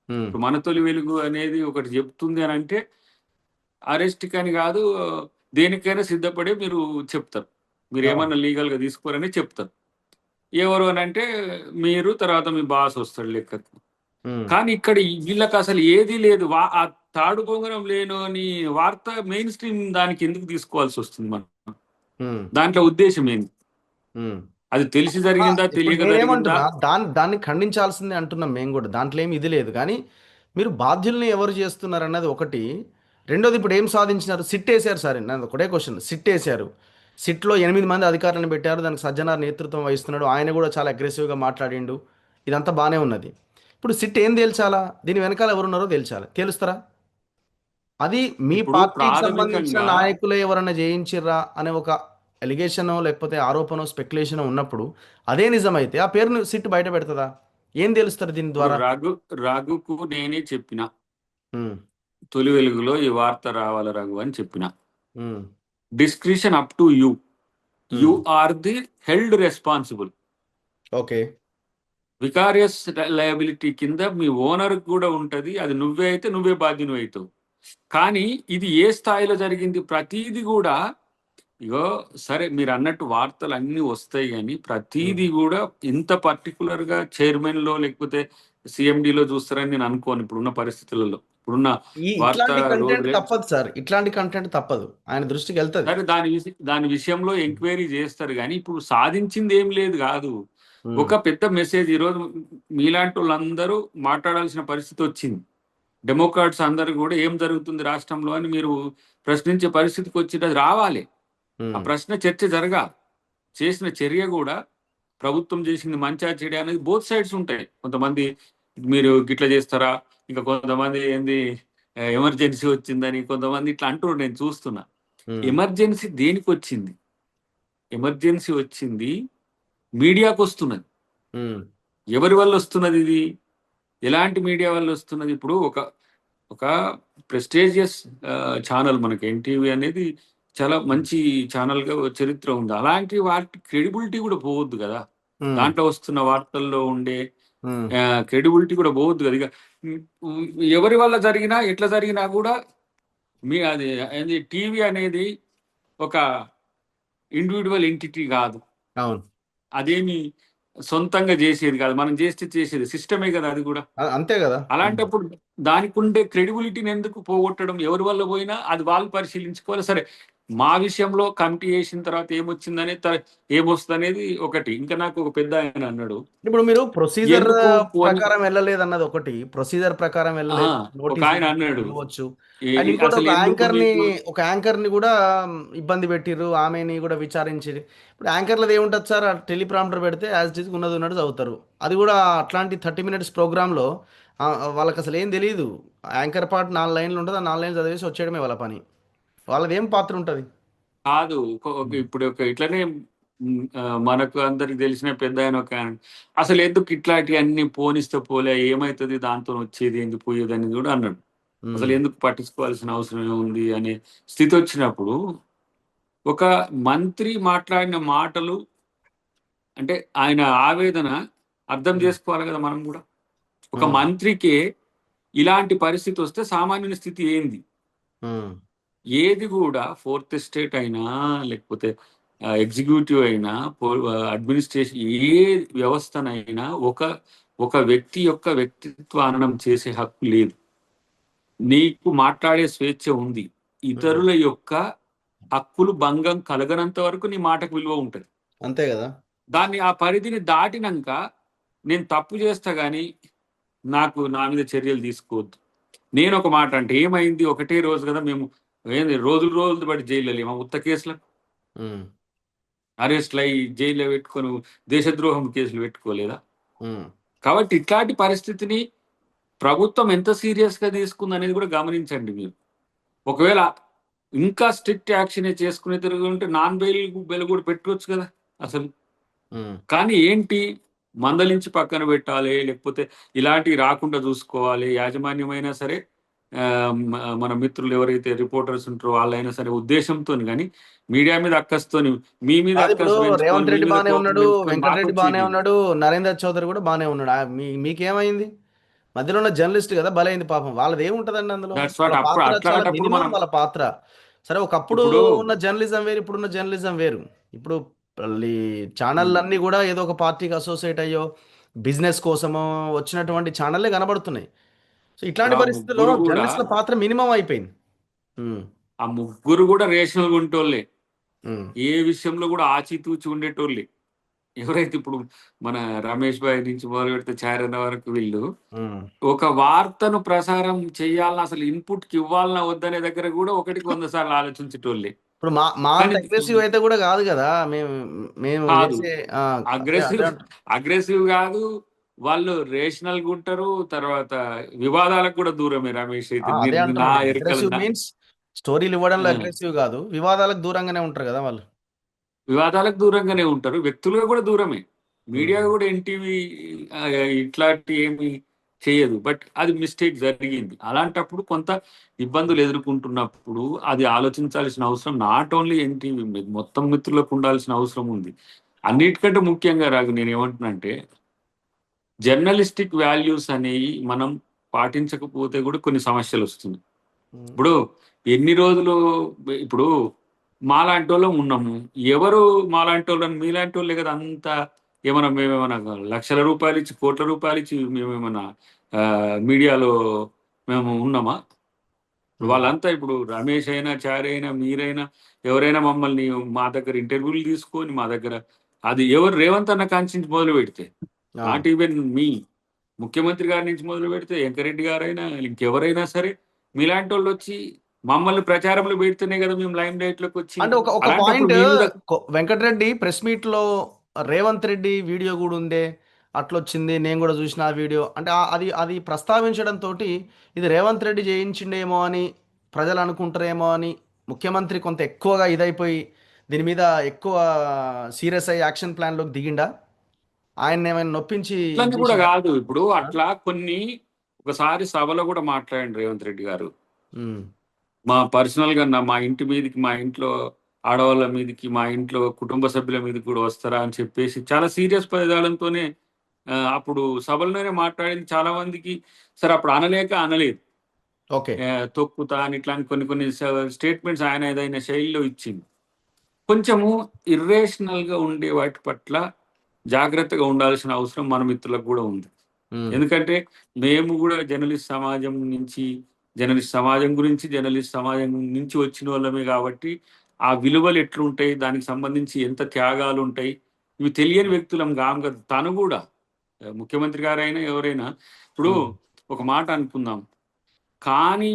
ఉమ్, ఇప్పుడు మన తొలి వెలుగు అనేది ఒకటి చెప్తుంది అని అంటే అరెస్ట్ కానీ కాదు, దేనికైనా సిద్ధపడి మీరు చెప్తారు. మీరు అవును. ఏమన్నా లీగల్ గా తీసుకోరని చెప్తారు. ఎవరు అని అంటే మీరు, తర్వాత మీ బాస్ వస్తాడు లెక్కకు. ఉమ్, కానీ ఇక్కడ వీళ్ళకి అసలు ఏది లేదు. ఆ తాడు బొంగరం లేను అని వార్త మెయిన్ స్ట్రీమ్ దానికి ఎందుకు తీసుకోవాల్సి వస్తుంది మనం? ఉమ్, దాంట్లో ఉద్దేశం ఏంటి? ఉమ్. అది తెలిసి ఆ, జరిగిందా, ఇప్పుడు తెలియక జరిగిందా? నేనేమంటున్నా దాన్ని ఖండించాల్సిందే అంటున్నాం మేము కూడా. దాంట్లో ఏమి ఇది లేదు కానీ మీరు బాధ్యుల్ని ఎవరు చేస్తున్నారు అన్నది ఒకటి. రెండోది ఇప్పుడు ఏం సాధించినారు? సిట్ వేశారు సార్. నాది ఒకటే క్వశ్చన్. సిట్ వేశారు. సిట్లో 8 మంది అధికారులను పెట్టారు. దానికి సజ్జనార్ నేతృత్వం వహిస్తున్నాడు. ఆయన కూడా చాలా అగ్రెసివ్గా మాట్లాడిండు. ఇదంతా బాగానే ఉన్నది. ఇప్పుడు సిట్ ఏం తేల్చాలా? దీని వెనకాల ఎవరున్నారో తేల్చాలి. తేలుస్తారా? అది మీ ఇప్పుడు పార్టీకి సంబంధించిన ప్రాథమికంగా నాయకులే ఎవరన్నా చేయించిర్రా అనే ఒక ఎలిగేషనో లేకపోతే ఆరోపణో స్పెక్యులేషనో ఉన్నప్పుడు అదే నిజమైతే ఆ పేరును సిట్ బయట పెడుతుందా? ఏం తెలుస్తుంది దీని ఇప్పుడు ద్వారా? రఘుకు నేనే చెప్పిన, ఉమ్, తొలి వెలుగులో ఈ వార్త రావాలి రఘు అని చెప్పిన. ఉమ్, discretion up to you. You um. Are the held responsible. Okay. Vicarious liability కింద మీ ఓనర్ కూడా ఉంటది. అది నువ్వే అయితే నువ్వే బాధ్యుని అవుతావు. కానీ ఇది ఏ స్థాయిలో జరిగింది? ప్రతీది కూడా ఇగో సరే మీరు అన్నట్టు వార్తలు అన్ని వస్తాయి, కానీ ఉమ్. ప్రతీది కూడా ఇంత పర్టికులర్ గా చైర్మన్ లో లేకపోతే సిఎండిలో చూస్తారని నేను అనుకోను. ఇప్పుడున్న పరిస్థితులలో, ఇప్పుడున్న వార్త ఇట్లాంటి రోజు కంటెంట్ తప్పదు సార్. ఇట్లాంటి కంటెంట్ తప్పదు. ఆయన దృష్టికి వెళ్తుంది. సరే దాని విషయంలో ఎంక్వైరీ చేస్తారు. కానీ ఇప్పుడు సాధించింది ఏం లేదు కాదు. ఉమ్, ఒక పెద్ద మెసేజ్ ఈరోజు మీలాంటి వాళ్ళందరూ మాట్లాడాల్సిన పరిస్థితి వచ్చింది. డెమోక్రాట్స్ అందరూ కూడా ఏం జరుగుతుంది రాష్ట్రంలో అని మీరు ప్రశ్నించే పరిస్థితికి వచ్చింది. అది రావాలి. ఆ ఉమ్, ప్రశ్న చర్చ జరగాలి. చేసిన చర్య కూడా ప్రభుత్వం చేసింది మంచా చెడు అనేది బోత్ సైడ్స్ ఉంటాయి. కొంతమంది మీరు గిట్ల చేస్తారా, ఇంకా కొంతమంది ఏంది ఎమర్జెన్సీ వచ్చిందని కొంతమంది ఇట్లా అంటున్నారు. నేను చూస్తున్నా. ఉమ్, ఎమర్జెన్సీ దేనికి వచ్చింది? ఎమర్జెన్సీ వచ్చింది మీడియాకు వస్తున్నది. ఉమ్, ఎవరి వల్ల వస్తున్నది ఇది? ఎలాంటి మీడియా వల్ల వస్తున్నది? ఇప్పుడు ఒక ఒక ప్రెస్టీజియస్ ఛానల్ మనకి ఎన్టీవీ అనేది చాలా మంచి ఛానల్గా చరిత్ర ఉంది. అలాంటి వాటి క్రెడిబిలిటీ కూడా పోవద్దు కదా. ఉమ్, దాంట్లో వస్తున్న వార్తల్లో ఉండే ఉమ్, క్రెడిబిలిటీ కూడా పోవద్దు కదా. ఇక ఎవరి వల్ల జరిగినా ఎట్లా జరిగినా కూడా అది ఏంది, టీవీ అనేది ఒక ఇండివిజువల్ ఎంటిటీ కాదు. అవును. అదేమి సొంతంగా చేసేది కాదు, మనం చేస్తే చేసేది సిస్టమే కదా అది కూడా. అంతే కదా. అలాంటప్పుడు దానికి ఉండే క్రెడిబిలిటీని ఎందుకు పోగొట్టడం? ఎవరి వల్ల పోయినా అది వాళ్ళు పరిశీలించుకోవాలి. సరే, మా విషయంలో కమిటీ చేసిన తర్వాత ఏమొచ్చిందనే ఏమొస్తుంది అనేది ఒకటి. ఇంకా నాకు ఒక పెద్ద ఆయన అన్నాడు, ఇప్పుడు మీరు ప్రొసీజర్ ఎందుకు పోనీ. ప్రకారం వెళ్ళలేదు అన్నది ఒకటి, ప్రొసీజర్ ప్రకారం ఆహా, వెళ్ళలేదు, ఒక నోటీస్ ఆయన అన్నాడు, ఇవ్వచ్చు. అండ్ ఇంకోటి అసలు ఎందుకు మీకు. ఒక యాంకర్ ని కూడా ఇబ్బంది పెట్టిర్రు, ఆమెని కూడా విచారించిరు. ఇప్పుడు యాంకర్లది ఏముంటుంది సార్, టెలిప్రాంప్టర్ పెడితే యాజ్ ఇట్ ఈస్ ఉన్నది ఉన్నట్టు చదువుతారు. అది కూడా అట్లాంటి 30 minutes ప్రోగ్రాంలో వాళ్ళకి అసలు ఏం తెలియదు. యాంకర్ పార్ట్ 4 లైన్లు ఉంటుంది, ఆ 4 లైన్లు చదివేసి వచ్చేయడమే వాళ్ళ పని. వాళ్ళది ఏం పాత్ర ఉంటుంది? కాదు, ఇప్పుడు ఒక ఇట్లనే మనకు అందరికి తెలిసిన పెద్ద ఆయన ఒక ఆయన, అసలు ఎందుకు ఇట్లాంటి అన్ని పోనిస్తే పోలే, ఏమవుతుంది దాంతో వచ్చేది ఏంది పోయేది అని కూడా అన్నాడు. అసలు ఎందుకు పట్టించుకోవాల్సిన అవసరం ఏముంది అనే స్థితి వచ్చినప్పుడు, ఒక మంత్రి మాట్లాడిన మాటలు అంటే ఆయన ఆవేదన అర్థం చేసుకోవాలి కదా మనం కూడా. ఒక మంత్రికే ఇలాంటి పరిస్థితి వస్తే సామాన్యుని స్థితి ఏంది? ఏది కూడా ఫోర్త్ ఎస్టేట్ అయినా, లేకపోతే ఎగ్జిక్యూటివ్ అయినా, అడ్మినిస్ట్రేషన్, ఏ వ్యవస్థనైనా ఒక ఒక వ్యక్తి యొక్క వ్యక్తిత్వ హననం చేసే హక్కు లేదు. నీకు మాట్లాడే స్వేచ్ఛ ఉంది. ఇతరుల యొక్క హక్కులు భంగం కలగనంత వరకు నీ మాటకు విలువ ఉంటుంది. అంతే కదా. దాన్ని ఆ పరిధిని దాటినాక నేను తప్పు చేస్తా కానీ నా మీద చర్యలు తీసుకోవద్దు. నేను ఒక మాట అంటే ఏమైంది, ఒకటే రోజు కదా మేము ఏంది రోజులు రోజులు బట్టి జైల్లో లేమా? ఉత్త కేసులకు అరెస్ట్లు అయ్యి జైల్లో పెట్టుకొని దేశద్రోహం కేసులు పెట్టుకోలేదా? కాబట్టి ఇట్లాంటి పరిస్థితిని ప్రభుత్వం ఎంత సీరియస్ గా తీసుకుంది అనేది కూడా గమనించండి మీరు. ఒకవేళ ఇంకా స్ట్రిక్ట్ యాక్షన్ చేసుకునే తిరుగుంటే నాన్ బెయిల్ కూడా పెట్టుకోవచ్చు కదా అసలు. కానీ ఏంటి, మందలించి పక్కన పెట్టాలి, లేకపోతే ఇలాంటివి రాకుండా చూసుకోవాలి. యాజమాన్యమైనా సరే, మన మిత్రులు ఎవరైతే రిపోర్టర్స్ ఉంటారో వాళ్ళైనా సరే ఉద్దేశంతో, కానీ మీడియా మీద అక్కస్తోని, మీ మీద ఇప్పుడు అక్కసు పెంచుకొని, రేవంత్ మీ రెడ్డి మీద బానే కోపం ఉన్నాడు, పెంచుకొని వెంకటరెడ్డి బానే మాకొచ్చేది. ఉన్నాడు, నరేందర్ చౌదరి కూడా బానే ఉన్నాడు. మీకేమైంది? మధ్యలో ఉన్న జర్నలిస్ట్ కదా బలైంది పాపం. వాళ్ళది ఏముంటదండి అందులో? దట్స్ వాళ్ళ వాట్. అప్పుడు పాత్ర చాలా అట్లాంటప్పుడు మినిమం, మనం వాళ్ళ పాత్ర. సరే, ఒకప్పుడు ఇప్పుడు ఉన్న జర్నలిజం వేరు, ఇప్పుడున్న జర్నలిజం వేరు. ఇప్పుడు ఈ ఛానళ్ళన్నీ కూడా ఏదో ఒక పార్టీకి అసోసియేట్ అయ్యో, బిజినెస్ కోసమో వచ్చినటువంటి ఛానళ్ళే కనబడుతున్నాయి. సో ఇట్లాంటి ఇప్పుడు ఆ పరిస్థితుల్లో ముగ్గురు కూడా జర్నలిస్టుల పాత్ర మినిమం అయిపోయింది. ఉమ్, రేషనల్ ఉంటోళ్ళే. ఉమ్, ఏ విషయంలో కూడా ఆచితూచి ఉండేటోళ్ళే. ఎవరైతే ఇప్పుడు మన రమేష్ భాయ్ నుంచి మొదలు పెడితే చారణ వరకు వీళ్ళు ఉమ్. ఒక వార్తను ప్రసారం చేయాలన్నా అసలు ఇన్పుట్ కి ఇవ్వాలన్నా వద్దనే దగ్గర కూడా 100 సార్లు ఆలోచించేటోళ్ళే. ఇప్పుడు మా మా అంత కానీ అగ్రెసివ్ అయితే కూడా కాదు కదా. మేము మేము కాదు, వేసే అదే అగ్రెసివ్ అదే అగ్రెసివ్ కాదు. వాళ్ళు రేషనల్ గా ఉంటారు. తర్వాత వివాదాలకు కూడా దూరమే రమేష్ అయితే. అదే నా అంటున్నాను. ఎరుకలు అగ్రెసివ్ మీన్స్ స్టోరీలు ఇవ్వడంలో అగ్రెసివ్ కాదు, వివాదాలకు దూరంగానే ఉంటారు కదా వాళ్ళు. వివాదాలకు దూరంగానే ఉంటారు. వ్యక్తులుగా కూడా దూరమే. మీడియా ఉమ్, కూడా ఎన్టీవీ ఇట్లాంటి ఏమి చేయదు. బట్ అది మిస్టేక్ జరిగింది. అలాంటప్పుడు కొంత ఇబ్బందులు ఎదుర్కొంటున్నప్పుడు అది ఆలోచించాల్సిన అవసరం నాట్ ఓన్లీ ఎన్టీవీ, మొత్తం మిత్రులకు ఉండాల్సిన అవసరం ఉంది. అన్నిటికంటే ముఖ్యంగా నేను ఏమంటున్నానంటే, జర్నలిస్టిక్ వాల్యూస్ అనేవి మనం పాటించకపోతే కూడా కొన్ని సమస్యలు వస్తుంది. ఉమ్. ఇప్పుడు ఎన్ని రోజులు, ఇప్పుడు మాలాంటి వాళ్ళం ఉన్నాము. ఎవరు మాలాంటి వాళ్ళని? మీలాంటి వాళ్ళే కదా అంతా. మేమేమన్నా లక్షల రూపాయలు ఇచ్చి, కోట్ల రూపాయలు ఇచ్చి మేమేమన్నా మీడియాలో మేము ఉన్నామా? ఉమ్. వాళ్ళంతా ఇప్పుడు రమేష్ అయినా, చారి అయినా, మీరైనా, ఎవరైనా మమ్మల్ని మా దగ్గర ఇంటర్వ్యూలు తీసుకొని మా దగ్గర, అది ఎవరు రేవంత్ అన్న కాంక్షించి మొదలు పెడితే, అవును. నాట్ ఈవెన్ మీ ముఖ్యమంత్రి గారి నుంచి మొదలు పెడితే, వెంకరెడ్డి గారైనా ఇంకెవరైనా సరే, మీలాంటి వాళ్ళు వచ్చి మమ్మల్ని ప్రచారంలో పెడితేనే కదా మేము లైమ్ లైట్ లోకి అంటే వచ్చింది. ఒక ఒక అలాంటప్పుడు పాయింట్, మీ మీద వెంకటరెడ్డి ప్రెస్ మీట్ లో రేవంత్ రెడ్డి వీడియో కూడా ఉందే, అట్లొచ్చింది, నేను కూడా చూసిన ఆ వీడియో. అంటే అది అది ప్రస్తావించడం తోటి ఇది రేవంత్ రెడ్డి చేయించిండేమో అని ప్రజలు అనుకుంటారేమో అని ముఖ్యమంత్రి కొంత ఎక్కువగా ఇదైపోయి దీని మీద ఎక్కువ సీరియస్ అయ్యి యాక్షన్ ప్లాన్లోకి దిగిండా? ఆయన ఏమైనా నొప్పించి ఇది అట్లని కూడా చేసిండా? కాదు. ఇప్పుడు ఆ? అట్లా కొన్ని ఒకసారి సభలో కూడా మాట్లాడండి రేవంత్ రెడ్డి గారు. ఉమ్, మా పర్సనల్ గా మా ఇంటి మీదకి, మా ఇంట్లో ఆడవాళ్ళ మీదకి, మా ఇంట్లో కుటుంబ సభ్యుల మీదకి కూడా వస్తారా అని చెప్పేసి చాలా సీరియస్ పదజాలంతోనే అప్పుడు సభల్లోనే మాట్లాడింది. చాలా మందికి సరే అప్పుడు అనలేక అనలేదు. ఓకే. తొక్కుతా అని ఇట్లాంటి కొన్ని కొన్ని స్టేట్మెంట్స్ ఆయన ఏదైనా శైలిలో ఇచ్చింది. కొంచెము ఇర్రేషనల్ గా ఉండే వాటి పట్ల జాగ్రత్తగా ఉండాల్సిన అవసరం మన మిత్రులకు కూడా ఉంది. హ్మ్. ఎందుకంటే మేము కూడా జర్నలిస్ట్ సమాజం నుంచి, జర్నలిస్ట్ సమాజం గురించి, జర్నలిస్ట్ సమాజం నుంచి వచ్చిన వాళ్ళమే కాబట్టి ఆ విలువలు ఎట్లుంటాయి, దానికి సంబంధించి ఎంత త్యాగాలు ఉంటాయి, ఇవి తెలియని వ్యక్తులం కాము కదా. తను కూడా ముఖ్యమంత్రి గారైనా ఎవరైనా ఇప్పుడు హ్మ్. ఒక మాట అనుకుందాం. కాని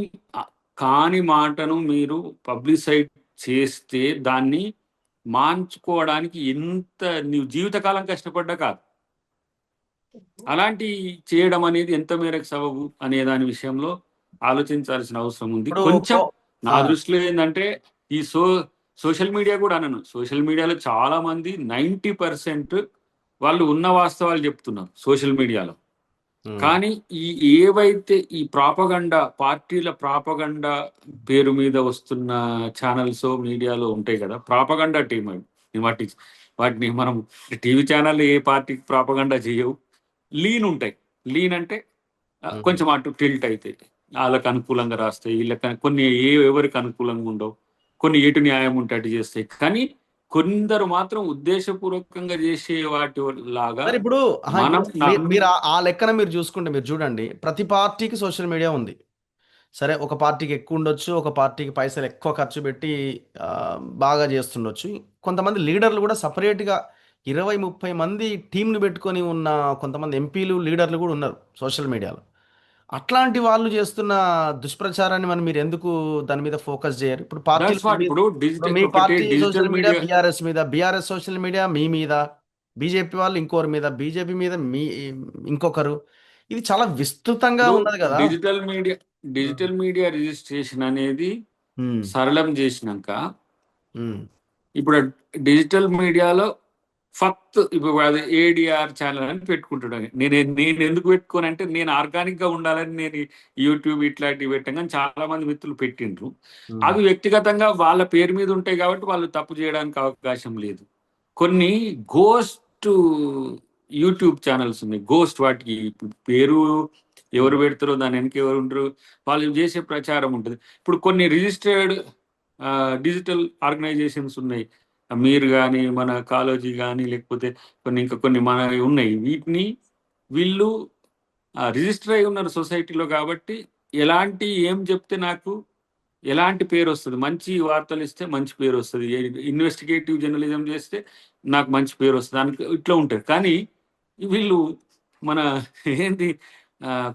కాని మాటను మీరు పబ్లిసైజ్ చేస్తే దాన్ని మార్చుకోవడానికి ఎంత నీవు జీవితకాలం కష్టపడ్డా కాదు. అలాంటి చేయడం అనేది ఎంత మేరకు సబబు అనే దాని విషయంలో ఆలోచించాల్సిన అవసరం ఉంది. ఇప్పుడు కొంచెం నా ఆ! దృష్టిలో ఏందంటే ఈ సోషల్ మీడియా కూడా అనను. సోషల్ మీడియాలో చాలా మంది 90% వాళ్ళు ఉన్న వాస్తవాలు చెప్తున్నారు సోషల్ మీడియాలో. హ్మ్. కానీ ఈ ఏవైతే ఈ ప్రాపగండా పార్టీల ప్రాపగండా పేరు మీద వస్తున్న ఛానల్స్ మీడియాలో ఉంటాయి కదా, ప్రాపగండా టీమ్ అవి వాటిని మనం టీవీ ఛానల్ ఏ పార్టీకి ప్రాపగండా చేయవు. లీన్ ఉంటాయి. లీన్ అంటే హ్మ్. కొంచెం అటు టిల్ట్ అవుతాయి. వాళ్ళకి అనుకూలంగా రాస్తాయి, వీళ్ళకి కొన్ని ఎవరికి అనుకూలంగా ఉండవు, కొన్ని ఎటు న్యాయం ఉంటే అటు చేస్తాయి. కానీ కొందరు మాత్రం ఉద్దేశపూర్వకంగా చేసే వాటి లాగా సరే ఇప్పుడు ఇప్పుడు మనం మీరు ఆ లెక్కన మీరు చూసుకుంటే మీరు చూడండి. ప్రతి పార్టీకి సోషల్ మీడియా ఉంది. సరే ఒక పార్టీకి ఎక్కువ ఉండొచ్చు. ఒక పార్టీకి పైసలు ఎక్కువ ఖర్చు పెట్టి బాగా చేస్తుండొచ్చు. కొంతమంది లీడర్లు కూడా సెపరేట్‌గా 20, 30 మంది టీమ్‌ని పెట్టుకొని ఉన్న కొంతమంది ఎంపీలు, లీడర్లు కూడా ఉన్నారు సోషల్ మీడియాలో. అట్లాంటి వాళ్ళు చేస్తున్న దుష్ప్రచారాన్ని మరి మీరెందుకు దాని మీద ఫోకస్ చేయరు? ఇప్పుడు పార్టీలు దట్స్ వాట్ మీ ఇప్పుడు ఇప్పుడు డిజిటల్ మీ ఒకటి party digital social media media. BRS మీద, బీఆర్ఎస్ సోషల్ మీడియా మీ మీద, బీజేపీ వాళ్ళు ఇంకోరి మీద, బీజేపీ మీద ఇంకొకరు. ఇది చాలా విస్తృతంగా ఇప్పుడు ఉన్నది కదా! డిజిటల్ మీడియా హ్మ్. డిజిటల్ మీడియా రిజిస్ట్రేషన్ అనేది హ్మ్. సరళం చేసినాక హ్మ్. ఇప్పుడు డిజిటల్ మీడియాలో ఇప్పుడు అది ఏడిఆర్ ఛానల్ అని పెట్టుకుంటున్నాను. నేను ఎందుకు పెట్టుకోను అంటే నేను ఆర్గానిక్ గా ఉండాలని నేను యూట్యూబ్ ఇట్లాంటివి పెట్టాను. కానీ చాలా మంది మిత్రులు పెట్టిండ్రు. హ్మ్. అవి వ్యక్తిగతంగా వాళ్ళ పేరు మీద ఉంటాయి కాబట్టి వాళ్ళు తప్పు చేయడానికి అవకాశం లేదు. కొన్ని గోస్ట్ యూట్యూబ్ ఛానల్స్ ఉన్నాయి. గోస్ట్ వాటికి పేరు హ్మ్. ఎవరు పెడతారో దాని వెనక ఎవరు ఉంటారు, వాళ్ళు చేసే ప్రచారం ఉంటుంది. ఇప్పుడు కొన్ని రిజిస్టర్డ్ డిజిటల్ ఆర్గనైజేషన్స్ ఉన్నాయి. మీరు కానీ, మన కాలోజీ కానీ, లేకపోతే కొన్ని మన ఉన్నాయి. వీటిని వీళ్ళు రిజిస్టర్ అయి ఉన్నారు సొసైటీలో కాబట్టి ఏం చెప్తే నాకు ఎలాంటి పేరు వస్తుంది, మంచి వార్తలు ఇస్తే మంచి పేరు వస్తుంది, ఇన్వెస్టిగేటివ్ జర్నలిజం చేస్తే నాకు మంచి పేరు వస్తుంది, దానికి ఇట్లా ఉంటుంది. కానీ వీళ్ళు మన ఏంది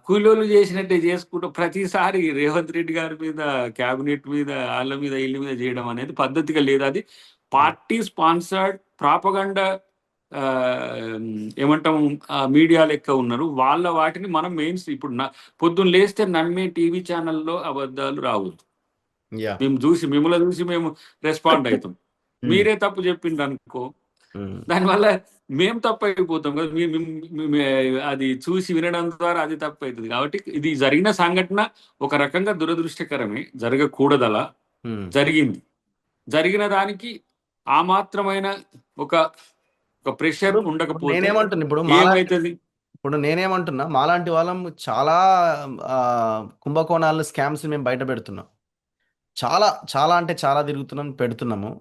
కూలోళ్ళు చేసినట్టే చేసుకుంటూ ప్రతిసారి రేవంత్ రెడ్డి గారి మీద, క్యాబినెట్ మీద, వాళ్ళ మీద వీళ్ళ మీద చేయడం అనేది పద్ధతిగా లేదు. అది హ్మ్. పార్టీ స్పాన్సర్డ్ ప్రాపగండా ఏమంటాం మీడియా లెక్క ఉన్నారు. వాళ్ళ వాటిని మనం ఇప్పుడు పొద్దున్న లేస్తే నమ్మే టీవీ ఛానల్లో అబద్ధాలు రావద్దు. యాహ్! మిమ్మల్ని చూసి మేము రెస్పాండ్ అవుతాం. హ్మ్. మీరే తప్పు చెప్పిండ్రు అనుకో, హ్మ్. దానివల్ల మేము తప్పు అయిపోతాం కదా. అది చూసి వినడం ద్వారా అది తప్పు అవుతుంది. కాబట్టి ఇది జరిగిన సంఘటన ఒక రకంగా దురదృష్టకరమే, జరగకూడదు. అలా హ్మ్. జరిగింది. జరిగిన దానికి ఆ మాత్రమైన ఒక ఒక ప్రెషర్ ఇప్పుడు ఉండకపోతే నేనేమంటున్నా ఏమైతుంది? నేనేమంటున్నా మాలాంటి వాళ్ళం చాలా కుంభకోణాలు, స్కామ్స్ మేము బయట పెడుతున్నాం. చాలా, చాలా అంటే చాలా తిరుగుతున్నాం, పెడుతున్నాము.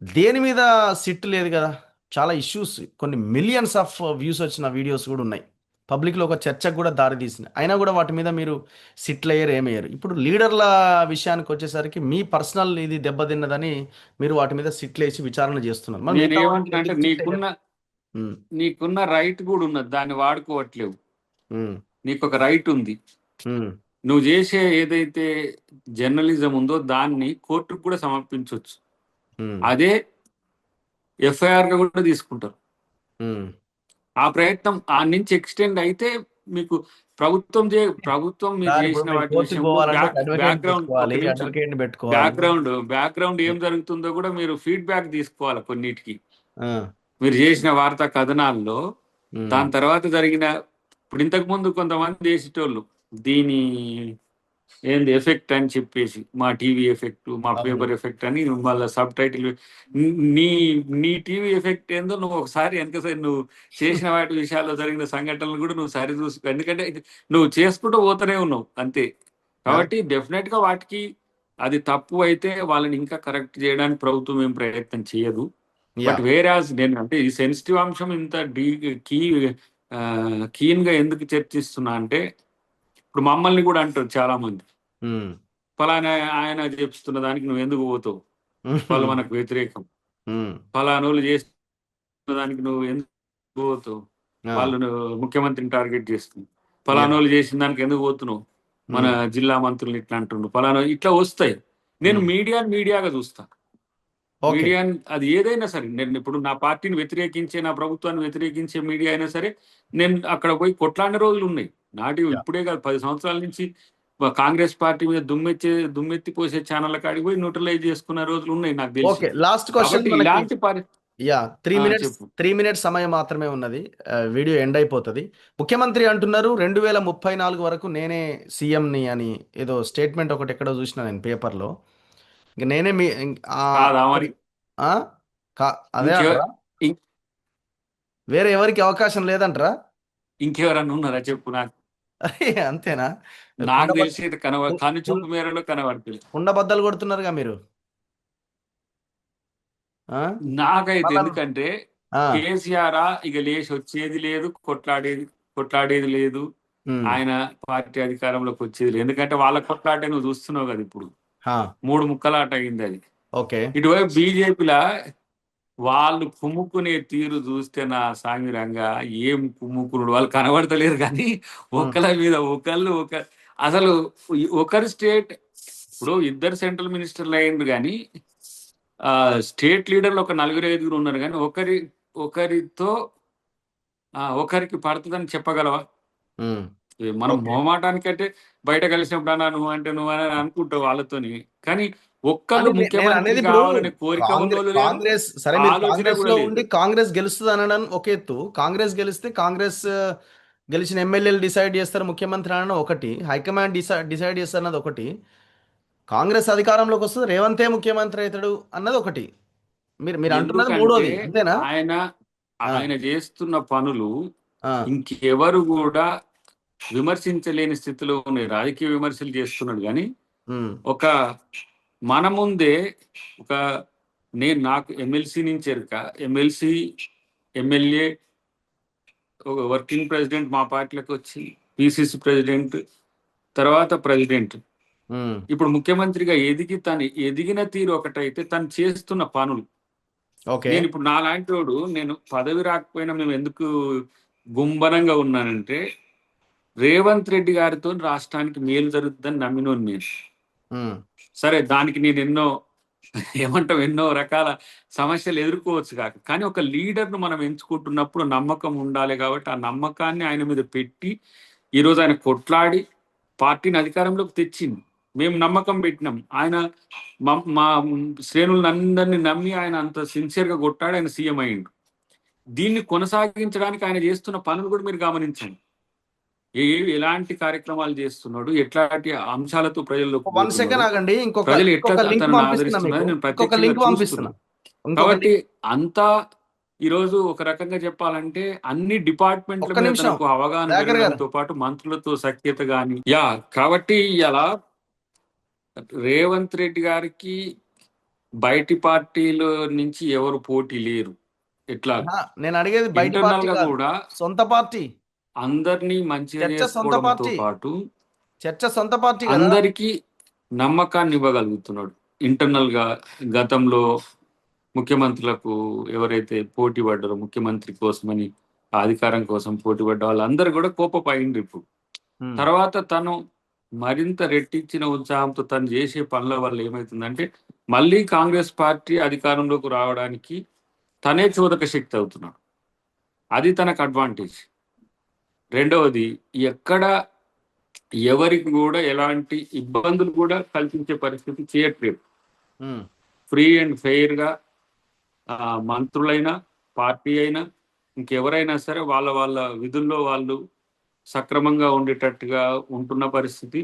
దేని మీద సిట్ లేదు గదా! చాలా ఇష్యూస్ కొన్ని మిలియన్స్ ఆఫ్ వ్యూస్ వచ్చిన వీడియోస్ గూడా ఉన్నాయి. పబ్లిక్‌లో ఒక చర్చకు గూడా దారి తీసినాయి. అయినా గూడా వాటి మీద మీరు సిట్లెయ్యరు, ఏమెయ్యరు. ఇప్పుడు లీడర్ల విషయానికొచ్చేసరికి మీ పర్సనల్ ఇది దెబ్బతిన్నదని మీరు వాటి మీద సిట్లేసి విచారణ జేస్తున్నారు. మరి మిగతా వాటి మీద నేనేమంటున్నా అంటే ఎందుకు సిట్లెయ్యరు? హ్మ్. నీకున్న రైట్ కూడా ఉన్నది, దాన్ని వాడుకోవట్లేవు. హ్మ్. నీకు ఒక రైట్ ఉంది. హ్మ్. నువ్వు చేసే ఏదైతే జర్నలిజం ఉందో దాన్ని కోర్టుకు కూడా సమర్పించవచ్చు. హ్మ్. అదే ఎఫ్ఐఆర్ గా కూడా తీసుకుంటారు. హ్మ్. ఆ ప్రయత్నం ఆ నుంచి ఎక్స్టెండ్ అయితే మీకు ప్రభుత్వం మీరు సార్ ఇప్పుడు చేసిన మీరు వాటి కోర్ట్‌కి విషయంలో పోవాలంటే ఒక అడ్వకేట్‌ని బ్యాక్గ్రౌండ్ పెట్టుకోవాలి. ఒక నిమిషం అడ్వకేట్‌ని పెట్టుకోవాలి. బ్యాక్గ్రౌండ్ ఏం జరుగుతుందో కూడా మీరు ఫీడ్బ్యాక్ తీసుకోవాలి కొన్నిటికి. ఆ! మీరు చేసిన వార్తా కథనాల్లో హ్మ్. దాని తర్వాత జరిగిన ఇప్పుడు ఇంతకు ముందు కొంతమంది చేసేటోళ్ళు దీని ఏంది ఎఫెక్ట్ అని చెప్పేసి, మా టీవీ ఎఫెక్ట్, మా అవును. పేపర్ ఎఫెక్ట్ అని మళ్ళీ సబ్ టైటిల్. నీ నీ టీవీ ఎఫెక్ట్ ఏందో నువ్వు ఒకసారి వెనకసారి నువ్వు చేసిన వాటి విషయాల్లో జరిగిన సంఘటనలు కూడా నువ్వు సరి చూసుకో, ఎందుకంటే నువ్వు చేసుకుంటూ పోతూనే ఉన్నావు అంతే. కరెక్ట్. కాబట్టి డెఫినెట్ గా వాటికి అది తప్పు అయితే వాళ్ళని ఇంకా కరెక్ట్ చేయడానికి ప్రభుత్వం ఏం ప్రయత్నం చేయదు. యా. బట్ వేరే నేను అంటే ఈ సెన్సిటివ్ అంశం ఇంత కీ కీన్ గా ఎందుకు చర్చిస్తున్నా అంటే, ఇప్పుడు మమ్మల్ని కూడా అంటారు చాలా మంది, ఉమ్. ఫలానా ఆయన చెప్తున్న దానికి నువ్వు ఎందుకు పోతావు, వాళ్ళు మనకు వ్యతిరేకం. ఉమ్. ఫలానోళ్ళు చేస్తున్న దానికి నువ్వు ఎందుకు పోతావు, ఆ. వాళ్ళు ముఖ్యమంత్రిని టార్గెట్ చేస్తుంది. యా. ఫలానోళ్ళు చేసిన దానికి ఎందుకు పోతున్నావు, మన ఉమ్. జిల్లా మంత్రులు ఇట్లా అంటుండ్రు, ఫలానా ఇట్లా వస్తాయి. నేను ఉమ్. మీడియాగా చూస్తా. ఓకే. మీడియా అది ఏదైనా సరే, నేను ఇప్పుడు నా పార్టీని వ్యతిరేకించే, నా ప్రభుత్వాన్ని వ్యతిరేకించే మీడియా అయినా సరే, నేను అక్కడ పోయి కొట్లాడిన రోజులు ఉన్నాయి. యా. ఇప్పుడే కాదు, 10 సంవత్సరాల నుంచి కాంగ్రెస్ పార్టీ మీద దుమ్మెత్తి పోసే ఛానళ్ళ కాడికి పోయి న్యూట్రలైజ్ చేసుకున్న రోజులు ఉన్నాయి నాకు తెలిసి. ఓకే, లాస్ట్ క్వశ్చన్ కాబట్టి మనకి. ఇలాంటి యా, 3 మినిట్స్, చెప్పు. 3 మినిట్స్ సమయం మాత్రమే ఉన్నది. వీడియో ఎండ్ అయిపోతుంది. ముఖ్యమంత్రి అంటున్నారు 2034 వరకు నేనే సీఎంని అని, ఏదో స్టేట్మెంట్ ఒకటి ఎక్కడో చూసిన నేను పేపర్లో. ఇంక నేనే మీ కాదా మరి? ఆ? అదే ఇంకెవ అంటారా? ఇం- వేరే ఎవరికి అవకాశం లేదంటారా? ఇంకెవరన్నా ఉన్నారా చెప్పు నాకు. అంతేనా? నాకు కుండబద్ద తెలిసి కను చూపు మేరలో కనబడతలేదు. కుండబద్దలు కొడుతున్నారుగా మీరు. ఆ? నాకైతే వాళ్ళను. ఎందుకంటే ఆ. కేసీఆర్ ఇక లేచి వచ్చేది లేదు, కొట్లాడేది లేదు, ఉమ్. ఆయన పార్టీ అధికారంలోకి వచ్చేది లేదు. ఎందుకంటే వాళ్ళ కొట్లాటే నువ్వు చూస్తున్నావు కదా ఇప్పుడు, ఆ. 3 ముక్కలాట అయింది అది. ఓకే. ఇటువైపు బీజేపీలా వాళ్ళు కుమ్ముకునే తీరు చూస్తే నా సామిరంగా, ఏం కుమ్ముకునుడు వాళ్ళు కనబడతలేరు కానీ ఉమ్. ఒకళ్ళ మీద అసలు ఒకరి స్టేట్, ఇప్పుడు ఇద్దరు సెంట్రల్ మినిస్టర్లు అయ్యిండ్రు కానీ స్టేట్ లీడర్లు ఒక 4-5 ఉన్నారు కానీ ఒకరితో ఒకరికి పడుతుందని చెప్పగలవా? ఉమ్. మనం ఓకే. మొహమాటానికంటే బయట కలిసినప్పుడు అన్నా నువ్వు అంటే నువ్వు అని అనుకుంటావు వాళ్ళతోని, కానీ ఒక్కళ్ళు అని నేను ముఖ్యమంత్రి అనేది ఇప్పుడు కావాలనే కోరిక ఉన్నోళ్ళు లేరు, కాంగ్రెస్ సరే, మీరు ఆలోచన కాంగ్రెస్ కూడా లో లేదు. ఉండి కాంగ్రెస్ గెలుస్తుంది అనడం ఒక ఎత్తు. కాంగ్రెస్ గెలిస్తే కాంగ్రెస్ గెలిచిన ఎమ్మెల్యేలు డిసైడ్ చేస్తారు ముఖ్యమంత్రి అనడం ఒకటి, హైకమాండ్ డిసైడ్ చేస్తారు అన్నది ఒకటి, కాంగ్రెస్ అధికారంలోకి వస్తుంది రేవంతే ముఖ్యమంత్రి అవుతాడు అన్నది ఒకటి, మీరు మీరు అంటున్నది ఎందుకంటే మూడోది, అంతేనా? ఆయన ఆ. ఆయన చేస్తున్న పనులు ఆ. ఇంకెవరు కూడా విమర్శించలేని స్థితిలో ఉన్నాయి. రాజకీయ విమర్శలు చేస్తున్నాడు కానీ ఉమ్. ఒక మన ముందే ఒక నాకు ఎమ్మెల్సీ నుంచి ఎరుక, ఎమ్మెల్సీ, ఎమ్మెల్యే, ఒక వర్కింగ్ ప్రెసిడెంట్ మా పార్టీలోకి వచ్చి, పిసిసి ప్రెసిడెంట్, తర్వాత ప్రెసిడెంట్, ఉమ్. ఇప్పుడు ముఖ్యమంత్రిగా తను ఎదిగిన తీరు ఒకటైతే తను చేస్తున్న పనులు. ఓకే. నేను ఇప్పుడు నాలాంటి వాడు, నేను పదవి రాకపోయినా మేము ఎందుకు గుంభనంగా ఉన్నానంటే, రేవంత్ రెడ్డి గారితో రాష్ట్రానికి మేలు జరుగుతుందని నమ్మినోని నేను. ఉమ్. సరే, దానికి నేను ఎన్నో రకాల సమస్యలు ఎదుర్కోవచ్చు కాక, కానీ ఒక లీడర్ను మనం ఎంచుకుంటున్నప్పుడు నమ్మకం ఉండాలి. కాబట్టి ఆ నమ్మకాన్ని ఆయన మీద పెట్టి ఈరోజు ఆయన కొట్లాడి పార్టీని అధికారంలోకి తెచ్చింది. మేము నమ్మకం పెట్టినాం. ఆయన మా శ్రేణులందరినీ నమ్మి ఆయన అంత సిన్సియర్గా కొట్టాడు, ఆయన సీఎం అయ్యిండు. దీన్ని కొనసాగించడానికి ఆయన చేస్తున్న పనులు కూడా మీరు గమనించండి. ఎలాంటి కార్యక్రమాలు చేస్తున్నాడు, ఎట్లాంటి అంశాలతో ప్రజల్లోకి 1 సెకండ్ పోతున్నాడు, ఆగండి, ఇంకొక ప్రజలు ఎట్లా ఇంకొక లింక్ తనను పంపిస్తున్నా ఆదరిస్తున్నది మీకు, నేను ఇంకొక ప్రత్యక్షంగా లింక్ పంపిస్తున్నా, చూస్తున్నాను. ఇంకొక కాబట్టి లింక్. అంతా ఈరోజు ఒక రకంగా చెప్పాలంటే అన్ని డిపార్ట్మెంట్ల ఒక్క మీద నిమిషం తనకు అవగాహన దయాకర్ గారు. పెరగడంతో పాటు మంత్రులతో సఖ్యత కానీ, కాబట్టి ఇలా రేవంత్ రెడ్డి గారికి బయటి పార్టీల నుంచి ఎవరు పోటీ లేరు. ఎట్లా నేను అడిగేది బయటి ఇంటర్నల్ పార్టీ గా కాదు, కూడా సొంత పార్టీ. అందరినీ మంచిగా చర్చ సొంత చేసుకోవడంతో పార్టీ, పాటు చర్చ సొంత పార్టీ కదా. అందరికీ నమ్మకాన్ని ఇవ్వగలుగుతున్నాడు. ఇంటర్నల్ గా గతంలో ముఖ్యమంత్రులకు ఎవరైతే పోటీ పడ్డారో, ముఖ్యమంత్రి కోసమని, ఆ అధికారం కోసం పోటీ పడ్డ వాళ్ళందరూ కూడా కోపపడిండ్రు ఇప్పుడు. ఉమ్. తర్వాత తను మరింత రెట్టించిన ఉత్సాహంతో తను చేసే పనుల వల్ల ఏమవుతుందంటే, మళ్ళీ కాంగ్రెస్ పార్టీ అధికారంలోకి రావడానికి తనే చోదక శక్తి అవుతున్నాడు. అది తనకు అడ్వాంటేజ్. రెండవది, ఎక్కడ ఎవరికి కూడా ఎలాంటి ఇబ్బందులు కూడా కల్పించే పరిస్థితి చేయట్లేదు. ఉమ్. ఫ్రీ అండ్ ఫెయిర్ గా మంత్రులైనా, పార్టీ అయినా, ఇంకెవరైనా సరే వాళ్ళ వాళ్ళ విధుల్లో వాళ్ళు సక్రమంగా ఉండేటట్టుగా ఉంటున్న పరిస్థితి.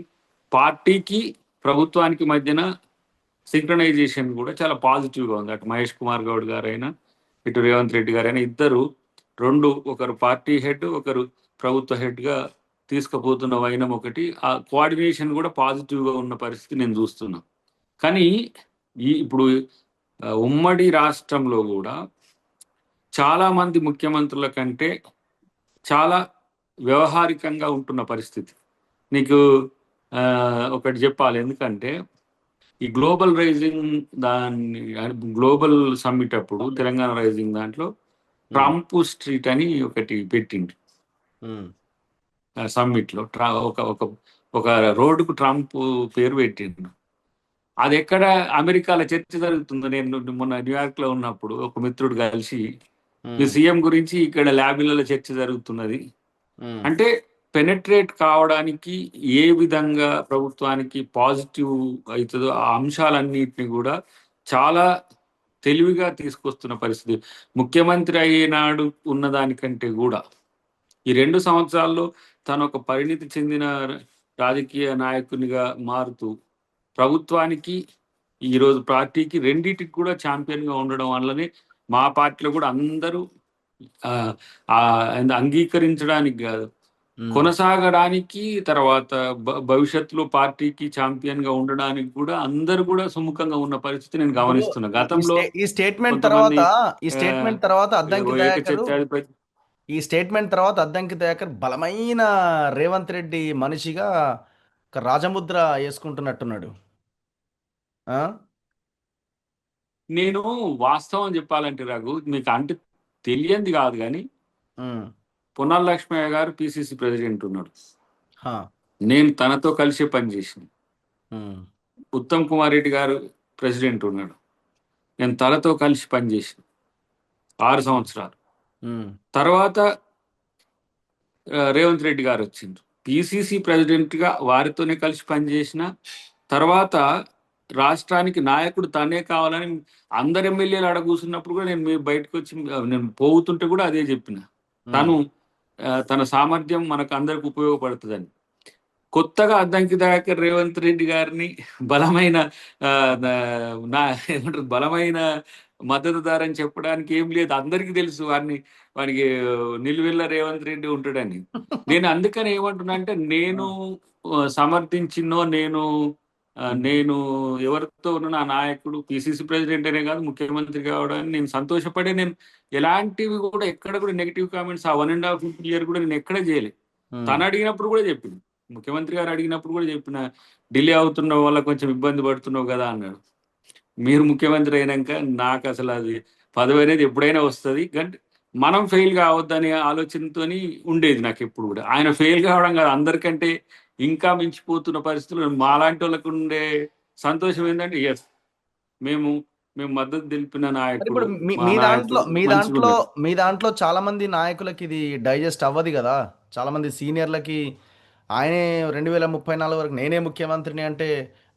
పార్టీకి ప్రభుత్వానికి మధ్యన సింక్రనైజేషన్ కూడా చాలా పాజిటివ్గా ఉంది. అటు మహేష్ కుమార్ గౌడ్ గారైనా ఇటు రేవంత్ రెడ్డి గారైనా ఇద్దరు ఒకరు పార్టీ హెడ్, ఒకరు ప్రభుత్వ హెడ్గా తీసుకుపోతున్న వైనం ఒకటి. ఆ కోఆర్డినేషన్ కూడా పాజిటివ్గా ఉన్న పరిస్థితి నేను చూస్తున్నా. కానీ ఇప్పుడు ఉమ్మడి రాష్ట్రంలో కూడా చాలా మంది ముఖ్యమంత్రుల కంటే చాలా వ్యవహారికంగా ఉంటున్న పరిస్థితి. నీకు ఒకటి చెప్పాలి, ఎందుకంటే ఈ గ్లోబల్ రైజింగ్ గ్లోబల్ సమ్మిట్ అప్పుడు తెలంగాణ రైజింగ్ దాంట్లో ట్రంప్ స్ట్రీట్ అని ఒకటి పెట్టింది. సమ్మిట్ లో ఒక రోడ్డుకు ట్రంప్ పేరు పెట్టిండు. అది ఎక్కడ అమెరికాలో చర్చ జరుగుతుందో, నేను మొన్న న్యూయార్క్ లో ఉన్నప్పుడు ఒక మిత్రుడు కలిసి ఈ సీఎం గురించి ఇక్కడ ల్యాబ్లలో చర్చ జరుగుతున్నది అంటే పెనట్రేట్ కావడానికి ఏ విధంగా ప్రభుత్వానికి పాజిటివ్ అవుతుందో ఆ అంశాలన్నిటిని కూడా చాలా తెలివిగా తీసుకొస్తున్న పరిస్థితి. ముఖ్యమంత్రి అయినాడు ఉన్నదానికంటే కూడా ఈ 2 సంవత్సరాల్లో తను ఒక పరిణితి చెందిన రాజకీయ నాయకునిగా మారుతూ ప్రభుత్వానికి ఈరోజు పార్టీకి రెండింటికి కూడా ఛాంపియన్ గా ఉండడం వల్లనే మా పార్టీలో కూడా అందరూ అంగీకరించడానికి కాదు, కొనసాగడానికి, తర్వాత భవిష్యత్తులో పార్టీకి ఛాంపియన్ గా ఉండడానికి కూడా అందరూ కూడా సుముఖంగా ఉన్న పరిస్థితి నేను గమనిస్తున్నా. గతంలో ఈ స్టేట్మెంట్ తర్వాత అద్దంకి దయాకర్ బలమైన రేవంత్ రెడ్డి మనిషిగా ఒక రాజముద్ర వేసుకుంటున్నట్టున్నాడు. నేను వాస్తవం చెప్పాలంటే రఘు, మీకు అంటే తెలియంది కాదు కానీ పొన్నాల లక్ష్మయ్య గారు పిసిసి ప్రెసిడెంట్ ఉన్నాడు. నేను తనతో కలిసి పనిచేసిన. ఉత్తమ్ కుమార్ రెడ్డి గారు ప్రెసిడెంట్ ఉన్నాడు. నేను తనతో కలిసి పనిచేసిన 6 సంవత్సరాలు. తర్వాత రేవంత్ రెడ్డి గారు వచ్చిండ్రు. పిసిసి ప్రెసిడెంట్ గా వారితోనే కలిసి పనిచేసిన. తర్వాత రాష్ట్రానికి నాయకుడు తనే కావాలని అందరు ఎమ్మెల్యేలు ఆడ కూర్చున్నప్పుడు కూడా నేను బయటకు వచ్చి నేను పోతుంటే కూడా అదే చెప్పిన, తన సామర్థ్యం మనకు అందరికి ఉపయోగపడుతుందని. కొత్తగా అద్దంకి దయాకర్ రేవంత్ రెడ్డి గారిని బలమైన బలమైన మద్దతుదారని చెప్పడానికి ఏం లేదు, అందరికీ తెలుసు వానికి నిలువెల్ల రేవంత్ రెడ్డి ఉంటాడని. నేను అందుకని ఏమంటున్నా అంటే, నేను సమర్థించినో నేను ఎవరితో ఉన్న నా నాయకుడు పిసిసి ప్రెసిడెంట్ అనే కాదు ముఖ్యమంత్రి కావడానికి నేను సంతోషపడే, నేను ఎలాంటివి కూడా ఎక్కడ కూడా నెగిటివ్ కామెంట్స్ ఆ 1.5 ఇయర్ కూడా నేను ఎక్కడ చేయలేదు. తను అడిగినప్పుడు కూడా చెప్పింది, ముఖ్యమంత్రి గారు అడిగినప్పుడు కూడా చెప్పిన, డిలే అవుతున్న వల్ల కొంచెం ఇబ్బంది పడుతున్నావు కదా అన్నాడు. మీరు ముఖ్యమంత్రి అయినాక నాకు అసలు అది పదవి అనేది ఎప్పుడైనా వస్తుంది, కానీ మనం ఫెయిల్ కావద్దనే ఆలోచనతో ఉండేది నాకు ఎప్పుడు కూడా. ఆయన ఫెయిల్ కావడం కాదు, అందరికంటే ఇంకా మించిపోతున్న పరిస్థితులు. మాలాంటి వాళ్ళకు ఉండే సంతోషం ఏంటంటే ఎస్ మేము మద్దతు తెలిపిన నాయకుడు. మీ దాంట్లో చాలా మంది నాయకులకి ఇది డైజెస్ట్ అవ్వదు కదా. చాలా మంది సీనియర్లకి ఆయనే 2034 వరకు నేనే ముఖ్యమంత్రిని అంటే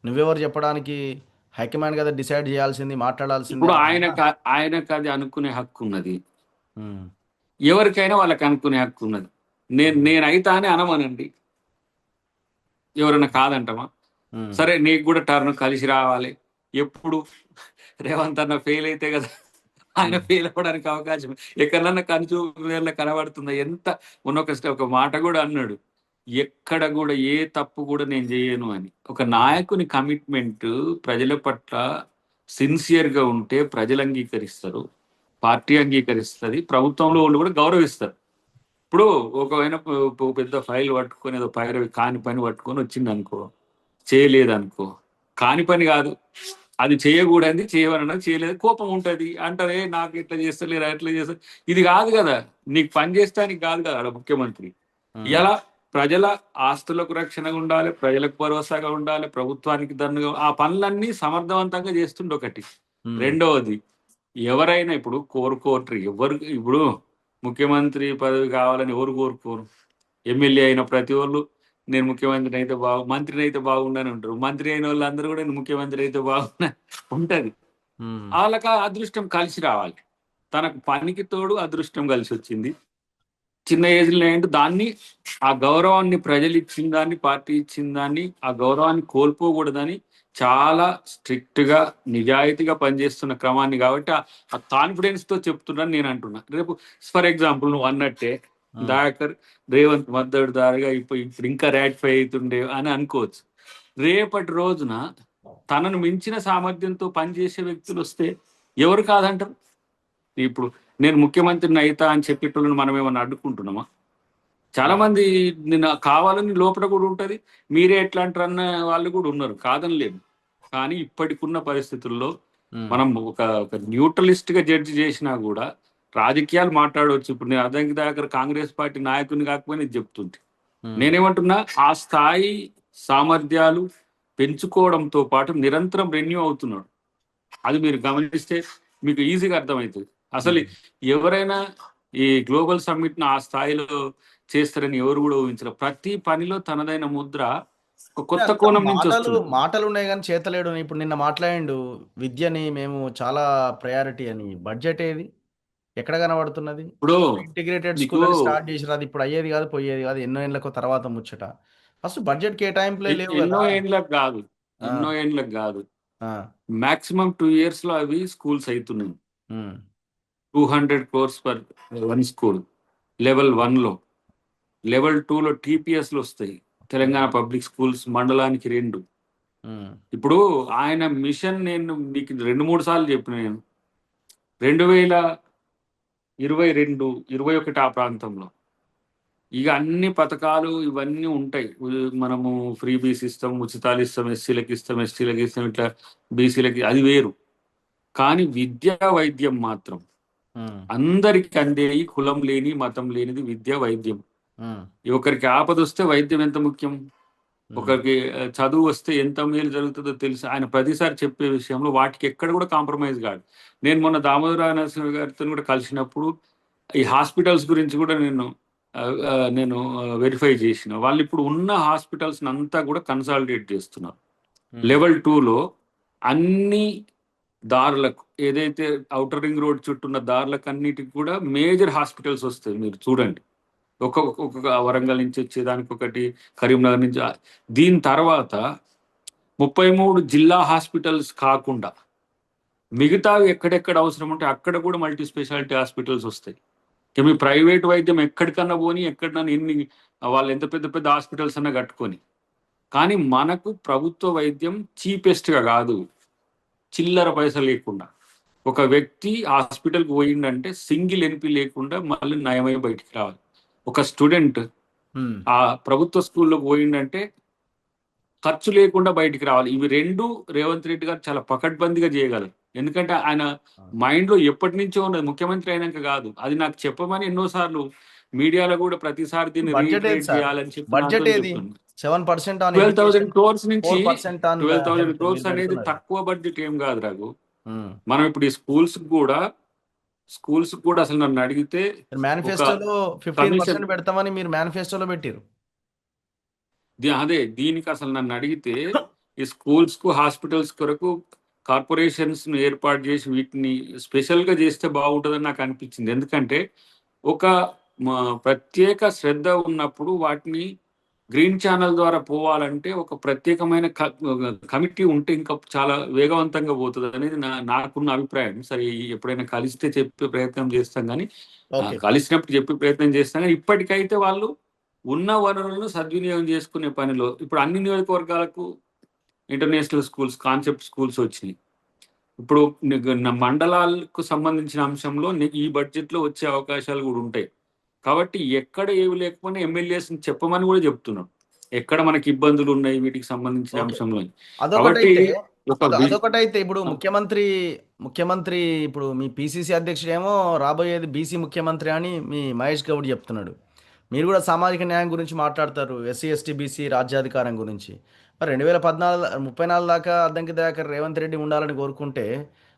నువ్వెవరు చెప్పడానికి, హైకమాండ్ కదా డిసైడ్ చేయాల్సింది, మాట్లాడాల్సింది. ఇప్పుడు ఆయనకు అది అనుకునే హక్కు ఉన్నది, ఎవరికైనా వాళ్ళకి అనుకునే హక్కు ఉన్నది. నేనైతా అని అనమనండి, ఎవరైనా కాదంటామా? సరే నీకు కూడా టర్న్ కలిసి రావాలి. ఎప్పుడు రేవంత్ అన్న ఫెయిల్ అయితే కదా ఆయన ఫెయిల్ అవ్వడానికి అవకాశం ఎక్కడన్నా కనుచూపుల కనబడుతుందా? ఎంత ఒక మాట కూడా అన్నాడు, ఎక్కడ కూడా ఏ తప్పు కూడా నేను చేయను అని. ఒక నాయకుని కమిట్మెంట్ ప్రజల పట్ల సిన్సియర్ గా ఉంటే ప్రజలు అంగీకరిస్తారు, పార్టీ అంగీకరిస్తుంది, ప్రభుత్వంలో వాళ్ళు కూడా గౌరవిస్తారు. ఇప్పుడు ఒకవేళ పెద్ద ఫైల్ పట్టుకొని ఏదో కాని పని పట్టుకొని వచ్చింది అనుకో, చేయలేదనుకో, కాని పని కాదు అది, చేయకూడదు, చేయవలన చేయలేదు, కోపం ఉంటుంది అంటారే, నాకు ఇట్లా చేస్తలేరు అట్లా చేస్తారు. ఇది కాదు కదా, నీకు పని చేస్తానికి కాదు కదా ఆడ ముఖ్యమంత్రి. ఇలా ప్రజల ఆస్తులకు రక్షణగా ఉండాలి, ప్రజలకు భరోసాగా ఉండాలి, ప్రభుత్వానికి దన్నుగా ఆ పనులన్నీ సమర్థవంతంగా చేస్తుండే ఒకటి. రెండవది, ఎవరైనా ఇప్పుడు కోరుకోరు, ఇప్పుడు ముఖ్యమంత్రి పదవి కావాలని ఎవరు కోరుకోరు. ఎమ్మెల్యే అయిన ప్రతి వాళ్ళు నేను ముఖ్యమంత్రిని అయితే మంత్రిని అయితే బాగుండని ఉంటారు. మంత్రి అయిన వాళ్ళు అందరూ కూడా నేను ముఖ్యమంత్రి అయితే బాగున్నా ఉంటది. వాళ్ళకి అదృష్టం కలిసి రావాలి. తనకు పనికి తోడు అదృష్టం కలిసి వచ్చింది. చిన్న ఏజ్లో ఏంటి దాన్ని, ఆ గౌరవాన్ని ప్రజలు ఇచ్చిన దాన్ని, పార్టీ ఇచ్చిన దాన్ని, ఆ గౌరవాన్ని కోల్పోకూడదని చాలా స్ట్రిక్ట్ గా నిజాయితీగా పనిచేస్తున్న క్రమాన్ని, కాబట్టి ఆ కాన్ఫిడెన్స్ తో చెప్తున్నాను నేను అంటున్నా. రేపు ఫర్ ఎగ్జాంపుల్ నువ్వు అన్నట్టే దయాకర్ రేవంత్ మద్దతు దారిగా ఇప్పుడు ఇంకా రాటిఫై అవుతుండే అని అనుకోవచ్చు. రేపటి రోజున తనను మించిన సామర్థ్యంతో పనిచేసే వ్యక్తులు వస్తే ఎవరు కాదంటారు? ఇప్పుడు నేను ముఖ్యమంత్రిని అయితా అని చెప్పేటోళ్ళని మనం ఏమన్నా అడ్డుకుంటున్నామా? చాలా మంది నిన్న కావాలని లోపల కూడా ఉంటది, మీరే ఎట్లా అంటారన్న వాళ్ళు కూడా ఉన్నారు, కాదనలేదు. కానీ ఇప్పటికున్న పరిస్థితుల్లో మనం ఒక న్యూట్రలిస్ట్ గా జడ్జి చేసినా కూడా రాజకీయాలు మాట్లాడవచ్చు. ఇప్పుడు నేను అదంకి దగ్గర కాంగ్రెస్ పార్టీ నాయకుని కాకపోయినా ఇది చెప్తుంటే, నేనేమంటున్నా, ఆ స్థాయి సామర్థ్యాలు పెంచుకోవడంతో పాటు నిరంతరం రెన్యూ అవుతున్నాడు. అది మీరు గమనిస్తే మీకు ఈజీగా అర్థమవుతుంది. అసలు ఎవరైనా ఈ గ్లోబల్ సమ్మిట్ ను ఆ స్థాయిలో చేస్తారని ఎవరు కూడా ఊహించరు. ప్రతి పనిలో తనదైన ముద్ర ఒక కొత్త అంత కోణం నుంచి మాటలు వస్తుంది. మాటలు ఉన్నాయి కానీ చేతలేడు. ఇప్పుడు నిన్న మాట్లాడిండు విద్యని మేము చాలా ప్రయారిటీ అని. బడ్జెట్ ఏది? ఎక్కడ కనబడుతున్నది? ఇప్పుడు ఇంటిగ్రేటెడ్ నీకు స్కూల్ అని స్టార్ట్ చేసిరు. అది ఇప్పుడు అయ్యేది కాదు, పోయేది కాదు. ఎన్నో ఏళ్ళకు తర్వాత ముచ్చట. ఫస్ట్ బడ్జెట్ కేటాయింపులే లేవు ఎన్నో కదా. ఏండ్లకు కాదు, ఆ, ఎన్నో ఏండ్లకు కాదు, ఆ, మాక్సిమం 2 years లో అవి స్కూల్స్ అవుతున్నాయి. Um, 200 crores per one school. Level 1లో, లెవెల్ 2లో టీపీఎస్లు వస్తాయి. తెలంగాణ పబ్లిక్ స్కూల్స్ మండలానికి 2. ఉమ్, ఇప్పుడు ఆయన మిషన్ నేను నీకు 2-3 సార్లు చెప్పిన. నేను 2022-21 ఆ ప్రాంతంలో ఇక అన్ని పథకాలు ఇవన్నీ ఉంటాయి. మనము ఫ్రీ బీస్ ఇస్తాం, ఉచితాలు ఇస్తాం, ఎస్సీలకు ఇస్తాం, ఎస్టీలకు ఇస్తాం, ఇట్లా బీసీలకి, అది వేరు. కానీ విద్యా వైద్యం మాత్రం ఉమ్, అందరికి అందేది, కులం లేని మతం లేనిది విద్యా వైద్యం. ఉమ్, ఒకరికి ఆపద వస్తే వైద్యం ఎంత ముఖ్యం, ఉమ్, ఒకరికి చదువు వస్తే ఎంత మేలు జరుగుతుందో తెలుసు. ఆయన ప్రతిసారి చెప్పే విషయంలో వాటికి ఎక్కడ కూడా కాంప్రమైజ్ కాదు. నేను మొన్న దామోదర నరసింహ గారితో కూడా కలిసినప్పుడు ఈ హాస్పిటల్స్ గురించి కూడా నేను వెరిఫై చేసిన. వాళ్ళు ఇప్పుడు ఉన్న హాస్పిటల్స్ అంతా కూడా కన్సాలిడేట్ చేస్తున్నారు. ఉమ్, లెవెల్ 2లో అన్ని దారులకు, ఏదైతే ఔటర్ రింగ్ రోడ్ చుట్టూ ఉన్న దారులకు అన్నిటికి కూడా మేజర్ హాస్పిటల్స్ వస్తాయి. మీరు చూడండి, ఒక్కొక్క వరంగల్ నుంచి వచ్చేదానికి ఒకటి, కరీంనగర్ నుంచి దీని తర్వాత 33 జిల్లా హాస్పిటల్స్ కాకుండా మిగతావి ఎక్కడెక్కడ అవసరం ఉంటే అక్కడ కూడా మల్టీ స్పెషాలిటీ హాస్పిటల్స్ వస్తాయి. ఇక మీ ప్రైవేట్ వైద్యం ఎక్కడికన్నా పోని, ఎక్కడన్నా ఎన్ని వాళ్ళు ఎంత పెద్ద పెద్ద హాస్పిటల్స్ అన్నా కట్టుకొని, కానీ మనకు ప్రభుత్వ వైద్యం చీపెస్ట్ గా కాదు, చిల్లర పైసలు లేకుండా. ఒక వ్యక్తి హాస్పిటల్కి పోయిండంటే సింగిల్ ఎన్పి లేకుండా మళ్ళీ నయమై బయటికి రావాలి. ఒక స్టూడెంట్ ఉమ్. ఆ ప్రభుత్వ స్కూల్లో పోయిండంటే ఖర్చు లేకుండా బయటికి రావాలి. ఇవి రెండు రేవంత్ రెడ్డి గారు చాలా పకడ్బందీగా చేయగలరు. ఎందుకంటే ఆయన మైండ్ లో ఎప్పటి నుంచో ఉన్నది, ముఖ్యమంత్రి అయినాక కాదు. అది నాకు చెప్పమని ఎన్నోసార్లు మీడియాలో కూడా ప్రతిసారి దీన్ని బడ్జెట్ ఏది రీట్రేట్ సార్? చేయాలని చెప్పి నాతో బడ్జెట్ ఏది? చెప్తున్నాను. 7% ఆన్ 12,000 ఎడ్యుకేషన్, క్రోర్స్ నుంచి 4% ఆన్ 12,000 హెల్త్ మీరు క్రోర్స్ అనేది పెడుతున్నారు. తక్కువ బడ్జెట్ ఏం కాదు రఘు. ఉమ్. మనం ఇప్పుడు ఈ స్కూల్స్ కూడా అసలు నన్ను అడిగితే ఒక మేనిఫెస్టోలో కమిషన్, 15% పెడతామని మీరు మేనిఫెస్టోలో పెట్టారు. అదే దీనికి అసలు నన్ను అడిగితే ఈ స్కూల్స్ కు హాస్పిటల్స్ కొరకు కార్పొరేషన్స్ ను ఏర్పాటు చేసి వీటిని స్పెషల్ గా చేస్తే బాగుంటుందని నాకు అనిపించింది. ఎందుకంటే ఒక ప్రత్యేక శ్రద్ధ ఉన్నప్పుడు వాటిని గ్రీన్ ఛానల్ ద్వారా పోవాలంటే ఒక ప్రత్యేకమైన కమిటీ ఉంటే ఇంకా చాలా వేగవంతంగా పోతుంది అనేది నాకున్న అభిప్రాయం. సరే, ఎప్పుడైనా కలిస్తే చెప్పే ప్రయత్నం చేస్తాం, కానీ ఓకే. కలిసినప్పుడు చెప్పే ప్రయత్నం చేస్తాం. కానీ ఇప్పటికైతే వాళ్ళు ఉన్న వనరులను సద్వినియోగం చేసుకునే పనిలో ఇప్పుడు అన్ని నియోజకవర్గాలకు ఇంటర్నేషనల్ స్కూల్స్, కాన్సెప్ట్ స్కూల్స్ వచ్చినాయి. ఇప్పుడు మండలాలకు సంబంధించిన అంశంలో ఈ బడ్జెట్ లో వచ్చే అవకాశాలు కూడా ఉంటాయి. కాబట్టి ఎక్కడ ఏవి లేకపోయినా ఎమ్మెల్యేస్ చెప్పమని కూడా చెప్తున్నాడు, ఎక్కడ మనకి ఇబ్బందులు ఉన్నాయి వీటికి సంబంధించిన ఓకే. అంశంలో. కాబట్టి అదొకటైతే ఒక అదొకటైతే ఇప్పుడు ముఖ్యమంత్రి ఇప్పుడు మీ పిసిసి అధ్యక్షుడేమో రాబోయేది బీసీ ముఖ్యమంత్రి అని మీ మహేష్ గౌడ్ చెప్తున్నాడు. మీరు కూడా సామాజిక న్యాయం గురించి మాట్లాడతారు, ఎస్సీ ఎస్టీ బీసీ రాజ్యాధికారం గురించి. మరి 2034 దాకా అద్దంకి దయాకర్ రేవంత్ రెడ్డి ఉండాలని కోరుకుంటే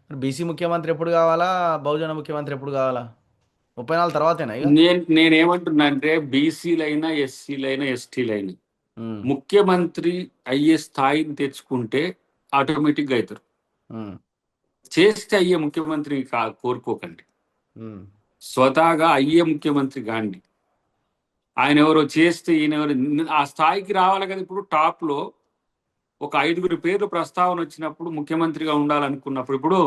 మరి బీసీ ముఖ్యమంత్రి ఎప్పుడు కావాలా, బహుజన ముఖ్యమంత్రి ఎప్పుడు కావాలా? 34 తర్వాతేనా ఇక? నేనేమంటున్నా అంటే బీసీలైనా, ఎస్సీలైనా, ఎస్టీలైనా ఉమ్, ముఖ్యమంత్రి అయ్యే స్థాయిని తెచ్చుకుంటే ఆటోమేటిక్గా అవుతారు. ఉమ్, చేస్తే అయ్యే ముఖ్యమంత్రి కోరుకోకండి, ఉమ్, స్వతహాగా అయ్యే ముఖ్యమంత్రి కాండి. ఆయన ఎవరో చేస్తే ఈయన ఎవరు ఆ స్థాయికి రావాలి కదా. ఇప్పుడు టాప్ లో ఒక 5గురి పేర్లు ప్రస్తావన వచ్చినప్పుడు ముఖ్యమంత్రిగా ఉండాలనుకున్నప్పుడు, ఇప్పుడు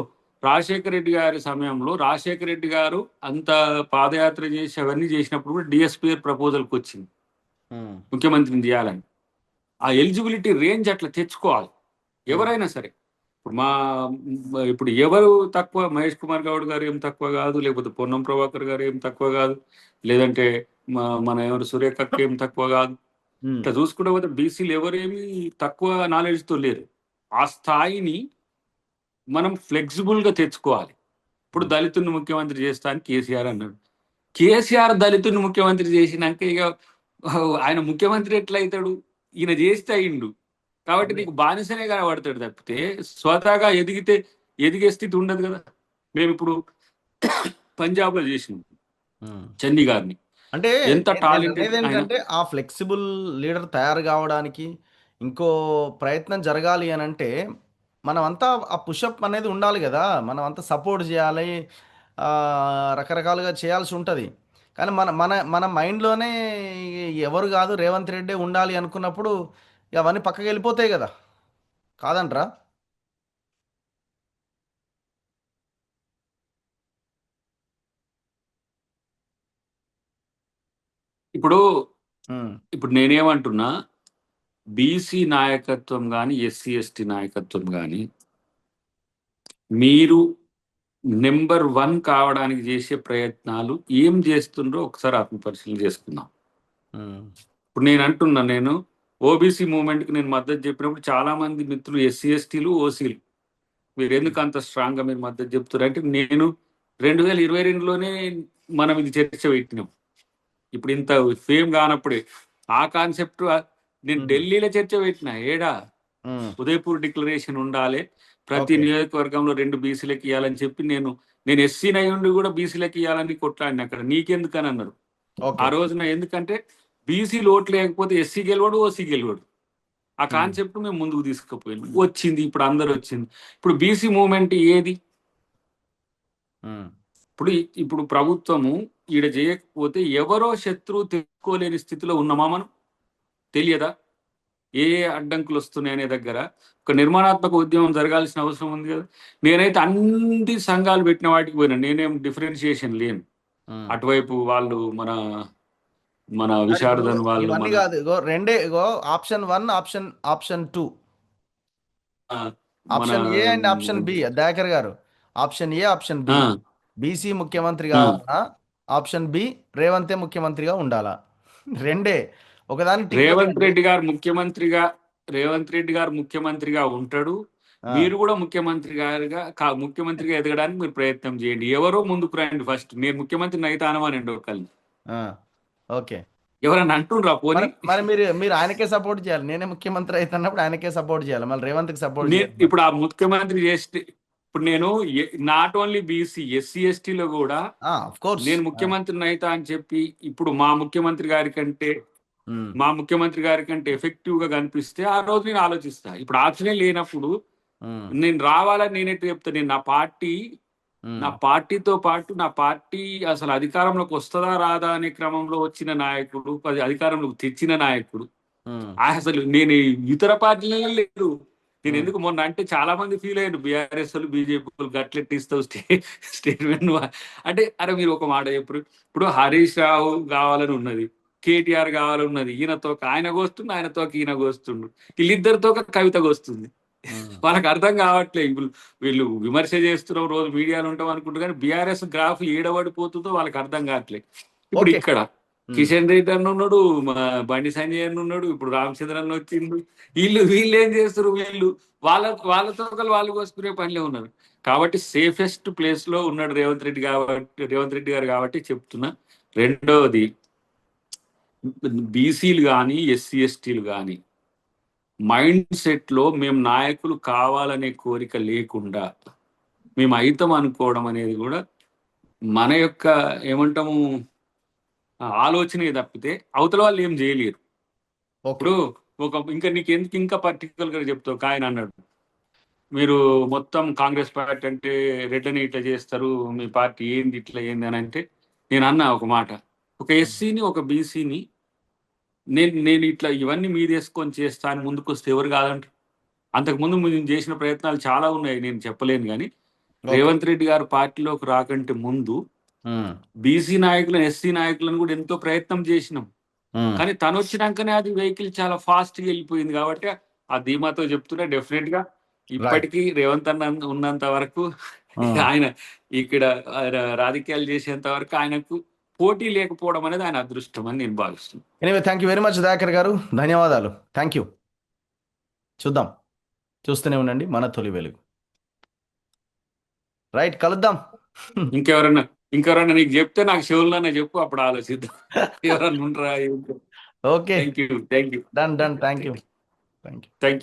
రాజశేఖర రెడ్డి గారి సమయంలో రాజశేఖర రెడ్డి గారు అంత పాదయాత్ర చేసి అవన్నీ చేసినప్పుడు కూడా డిఎస్పీ ప్రపోజల్కి వచ్చింది ఉమ్, ముఖ్యమంత్రిని చేయాలని. ఆ ఎలిజిబిలిటీ రేంజ్ అట్లా తెచ్చుకోవాలి ఉమ్, ఎవరైనా సరే. ఇప్పుడు ఇప్పుడు ఎవరు తక్కువ, మహేష్ కుమార్ గౌడ్ గారు ఏం తక్కువ కాదు, లేకపోతే పొన్నం ప్రభాకర్ గారు ఏం తక్కువ కాదు, లేదంటే మన ఎవరు సురేఖకి ఏం తక్కువ కాదు. ఉమ్, ఇట్లా చూసుకుంటే పోతే బీసీలు ఎవరేమి తక్కువ నాలెడ్జ్తో లేరు. ఆ స్థాయిని మనం ఫ్లెక్సిబుల్ గా తెచ్చుకోవాలి. ఇప్పుడు ఉమ్. దళితుని ముఖ్యమంత్రి చేస్తా అని కేసీఆర్ అన్నాడు. కేసీఆర్ దళితుని ముఖ్యమంత్రి చేసినాక ఇక ఆయన ముఖ్యమంత్రి ఎట్లా అవుతాడు? ఈయన చేస్తే అయిండు కాబట్టి అదే. నీకు బానిసనే కనబడతాడు తప్పితే స్వతహాగా ఎదిగే స్థితి ఉండదు కదా. మేము ఇప్పుడు పంజాబ్ లో చేసినాం ఉమ్. చండీ గారిని. అంటే ఎంత నేను టాలెంటెడ్ అనేది ఆయన. ఏంటంటే ఆ ఫ్లెక్సిబుల్ లీడర్ తయారు కావడానికి ఇంకో ప్రయత్నం జరగాలి అని అంటే మనమంతా ఆ పుషప్ అనేది ఉండాలి కదా. మనం అంతా సపోర్ట్ చేయాలి, ఆ, రకరకాలుగా చేయాల్సి ఉంటుంది. కానీ మన మన మన మైండ్లోనే ఎవరు కాదు రేవంత్ రెడ్డి ఉండాలి అనుకున్నప్పుడు ఇక అవన్నీ పక్కకి వెళ్ళిపోతాయి కదా, కాదంట్రా? ఇప్పుడు ఉమ్, ఇప్పుడు నేనేమంటున్నా, బీసీ నాయకత్వం కానీ ఎస్సీ ఎస్టీ నాయకత్వం కానీ మీరు నెంబర్ 1 కావడానికి చేసే ప్రయత్నాలు ఏం చేస్తుండ్రో ఒకసారి ఆత్మపరిశీలన చేసుకుందాం. ఉమ్, ఇప్పుడు నేను అంటున్నా, నేను ఓబీసీ మూవ్మెంట్కి నేను మద్దతు చెప్పినప్పుడు చాలా మంది మిత్రులు ఎస్సీ ఎస్టీలు ఓసీలు మీరు ఎందుకు అంత స్ట్రాంగ్ గా మీరు మద్దతు చెప్తారు అంటే, నేను 2022లోనే మనం ఇది చర్చ పెట్టినాం. ఇప్పుడు ఇంత ఫేమ్ కానప్పుడే ఆ కాన్సెప్ట్ నేను ఉమ్, ఢిల్లీలో చర్చ పెట్టిన ఏడా ఉమ్. ఉదయపూర్ డిక్లరేషన్ ఉండాలి, ప్రతి ఓకే. నియోజకవర్గంలో 2 బీసీలకు ఇవ్వాలని చెప్పి నేను ఎస్సీ నయ్యుండి కూడా బీసీలకు ఇవ్వాలని కొట్లాడిన. అక్కడ నీకెందుకని అన్నారు ఆ ఓకే. రోజున. ఎందుకంటే బీసీలు ఓట్లు లేకపోతే ఎస్సీ గెలవడు, ఓసీ గెలవడు. ఆ ఉమ్, కాన్సెప్ట్ మేము ముందుకు తీసుకుపోయినాం, వచ్చింది. ఇప్పుడు అందరు వచ్చింది. ఇప్పుడు బీసీ మూవ్మెంట్ ఏది? ఉమ్, ఇప్పుడు ఇప్పుడు ప్రభుత్వము ఈడ చేయకపోతే ఎవరో శత్రువు తెచ్చుకోలేని స్థితిలో ఉన్నామా మనం? తెలియదా ఏ ఏ అడ్డంకులు వస్తున్నాయి అనే దగ్గర ఒక నిర్మాణాత్మక ఉద్యమం జరగాల్సిన అవసరం ఉంది కదా. నేనైతే అన్ని సంఘాలు పెట్టిన వాటికి పోయినా, నేనేం డిఫరెన్షియేషన్ లేను. ఉమ్. అటువైపు వాళ్ళు మన మన సార్ ఇప్పుడు విశారదన్ వాళ్ళు ఇవన్నీ మన కాదు, ఇగో రెండే, ఇగో ఆప్షన్ 1, ఆప్షన్ 2, ఆ, మన option A and option B. Dayakar గారు, ఆప్షన్ ఏ, ఆప్షన్ బి. ఆ, బీసీ ముఖ్యమంత్రి ఆ, కావాలన్నా, ఆప్షన్ బి రేవంతే ముఖ్యమంత్రిగా ఉండాలా? రెండే. ఒకదాన్ని టిక్ రేవంత్ పెట్టండి. రెడ్డి గారు ముఖ్యమంత్రిగా రేవంత్ రెడ్డి గారు ముఖ్యమంత్రిగా ఉంటాడు. ఆ, మీరు కూడా ముఖ్యమంత్రిగా ఎదగడానికి మీరు ప్రయత్నం చేయండి. ఎవరో ముందుకు రండి ఫస్ట్. నేను ముఖ్యమంత్రిని అయితే అనమానండి ఒకళ్ళని. ఆ, ఓకే. ఎవరన్నా అంటుండ్రా పోనీ? మరి మరి మీరు మీరు ఆయనకే సపోర్ట్ చేయాలి. నేనే ముఖ్యమంత్రి అవుతున్నప్పుడు ఆయనకే సపోర్ట్ చేయాలి, మళ్ళీ రేవంత్కి సపోర్ట్ నేను చేయాలి మరి. ఇప్పుడు ఆ ముఖ్యమంత్రి చేస్తే, ఇప్పుడు నేను నాట్ ఓన్లీ బీసీ ఎస్సీ ఎస్టీలో కూడా ఆఫ్ కోర్స్. నేను ముఖ్యమంత్రిని అవుతా అని చెప్పి ఇప్పుడు ఉమ్, మా ముఖ్యమంత్రి గారి కంటే ఎఫెక్టివ్ గా కనిపిస్తే ఆ రోజు నేను ఆలోచిస్తా. ఇప్పుడు ఆప్షనే లేనప్పుడు ఉమ్, నేను రావాలని నేనెట్టు చెప్తా? నేను నా ఉమ్, పార్టీతో పాటు నా పార్టీ అసలు అధికారంలోకి వస్తుందా రాదా అనే క్రమంలో వచ్చిన నాయకుడు, అధికారంలోకి తెచ్చిన నాయకుడు. ఉమ్, అసలు నేను ఇతర పార్టీలలో లేదు. నేను ఉమ్, ఎందుకు మొన్న అంటే చాలా మంది ఫీల్ అయ్యారు, బీఆర్ఎస్ వాళ్ళు బీజేపీ వాళ్ళు గట్లెట్టిస్తావు స్టేట్మెంట్ అంటే. అరే మీరు ఒక మాట చెప్పరు. ఇప్పుడు హరీష్ రావు కావాలని ఉన్నది, కేటీఆర్ కావాలని ఉన్నది. ఈయనతో ఆయనకు వస్తుంది, ఆయనతో ఈయనకు వస్తుండు, వీళ్ళిద్దరితో కవితకు వస్తుంది. ఉమ్. వాళ్ళకి అర్థం కావట్లేదు. ఇప్పుడు వీళ్ళు విమర్శ చేస్తున్నాం, రోజు మీడియాలో ఉంటాం అనుకుంటారు, కానీ బీఆర్ఎస్ గ్రాఫ్ ఏడబడిపోతుందో వాళ్ళకి అర్థం కావట్లేదు. ఇప్పుడు ఓకే. ఇక్కడ ఉమ్, కిషన్ రెడ్డి అన్న ఉన్నాడు, మా బండి సంజయ్ అన్న ఉన్నాడు, ఇప్పుడు రామచంద్ర అన్న వచ్చిండు. వీళ్ళు ఏం చేస్తారు? వాళ్ళతో వాళ్ళు కోసుకునే పనిలో ఉన్నారు. కాబట్టి సేఫెస్ట్ ప్లేస్ లో ఉన్నాడు రేవంత్ రెడ్డి గారు కాబట్టి చెప్తున్నా. రెండవది, బీసీలు కానీ ఎస్సీ ఎస్టీలు కానీ మైండ్ సెట్ లో మేము నాయకులు కావాలనే కోరిక లేకుండా మేము అయితం అనుకోవడం అనేది కూడా మన యొక్క ఏమంటాము ఆలోచనే తప్పితే అవతల వాళ్ళు ఏం చేయలేరు. ఓకే. ఇప్పుడు ఇంకా నీకు ఎందుకు ఇంకా పర్టికులర్ గా చెప్తావు? ఒక ఆయన అన్నాడు, మీరు మొత్తం కాంగ్రెస్ పార్టీ అంటే రెడ్లని ఇట్లా చేస్తారు, మీ పార్టీ ఏంది ఇట్లా ఏంది అని అంటే, నేను అన్నా ఒక మాట. ఒక ఎస్సీని ఒక బీసీని నేను ఇట్లా ఇవన్నీ మీదేసుకొని చేస్తా అని ముందుకు వస్తే ఎవరు కాదంటారు? అంతకుముందు మేము చేసిన ప్రయత్నాలు చాలా ఉన్నాయి, నేను చెప్పలేను కానీ ఓకే. రేవంత్ రెడ్డి గారు పార్టీలోకి రాకంటే ముందు ఉమ్, బీసీ నాయకులను, ఎస్సీ నాయకులను కూడా ఎంతో ప్రయత్నం చేసినాం. ఉమ్, కానీ తను వచ్చినాకనే అది వెహికల్ చాలా ఫాస్ట్ గా వెళ్ళిపోయింది. కాబట్టి ఆ ధీమాతో చెప్తున్నా, డెఫినెట్ గా రైట్. ఇప్పటికీ రేవంత్ అన్న ఉన్నంత వరకు ఉమ్. ఆయన ఇక్కడ రాజకీయాలు చేసేంత వరకు ఆయనకు పోటీ లేకపోవడం అనేది ఆయన అదృష్టం అని నేను భావిస్తున్నాను. Anyway thank you very much Dayakar గారు, ధన్యవాదాలు. Thank you. చూద్దాం, చూస్తూనే ఉండండి మన తొలి వెలుగు. రైట్, కలుద్దాం. ఇంకెవరన్నా ఇంకెవరన్నా నీకు చెప్తే నాకు షోల్లోనే చెప్పు, అప్పుడు ఆలోచిద్దాం. ఎవరన్నా ఉండరా? Okay, thank you. Thank you. Done done. Thank you. Thank you. Thank you.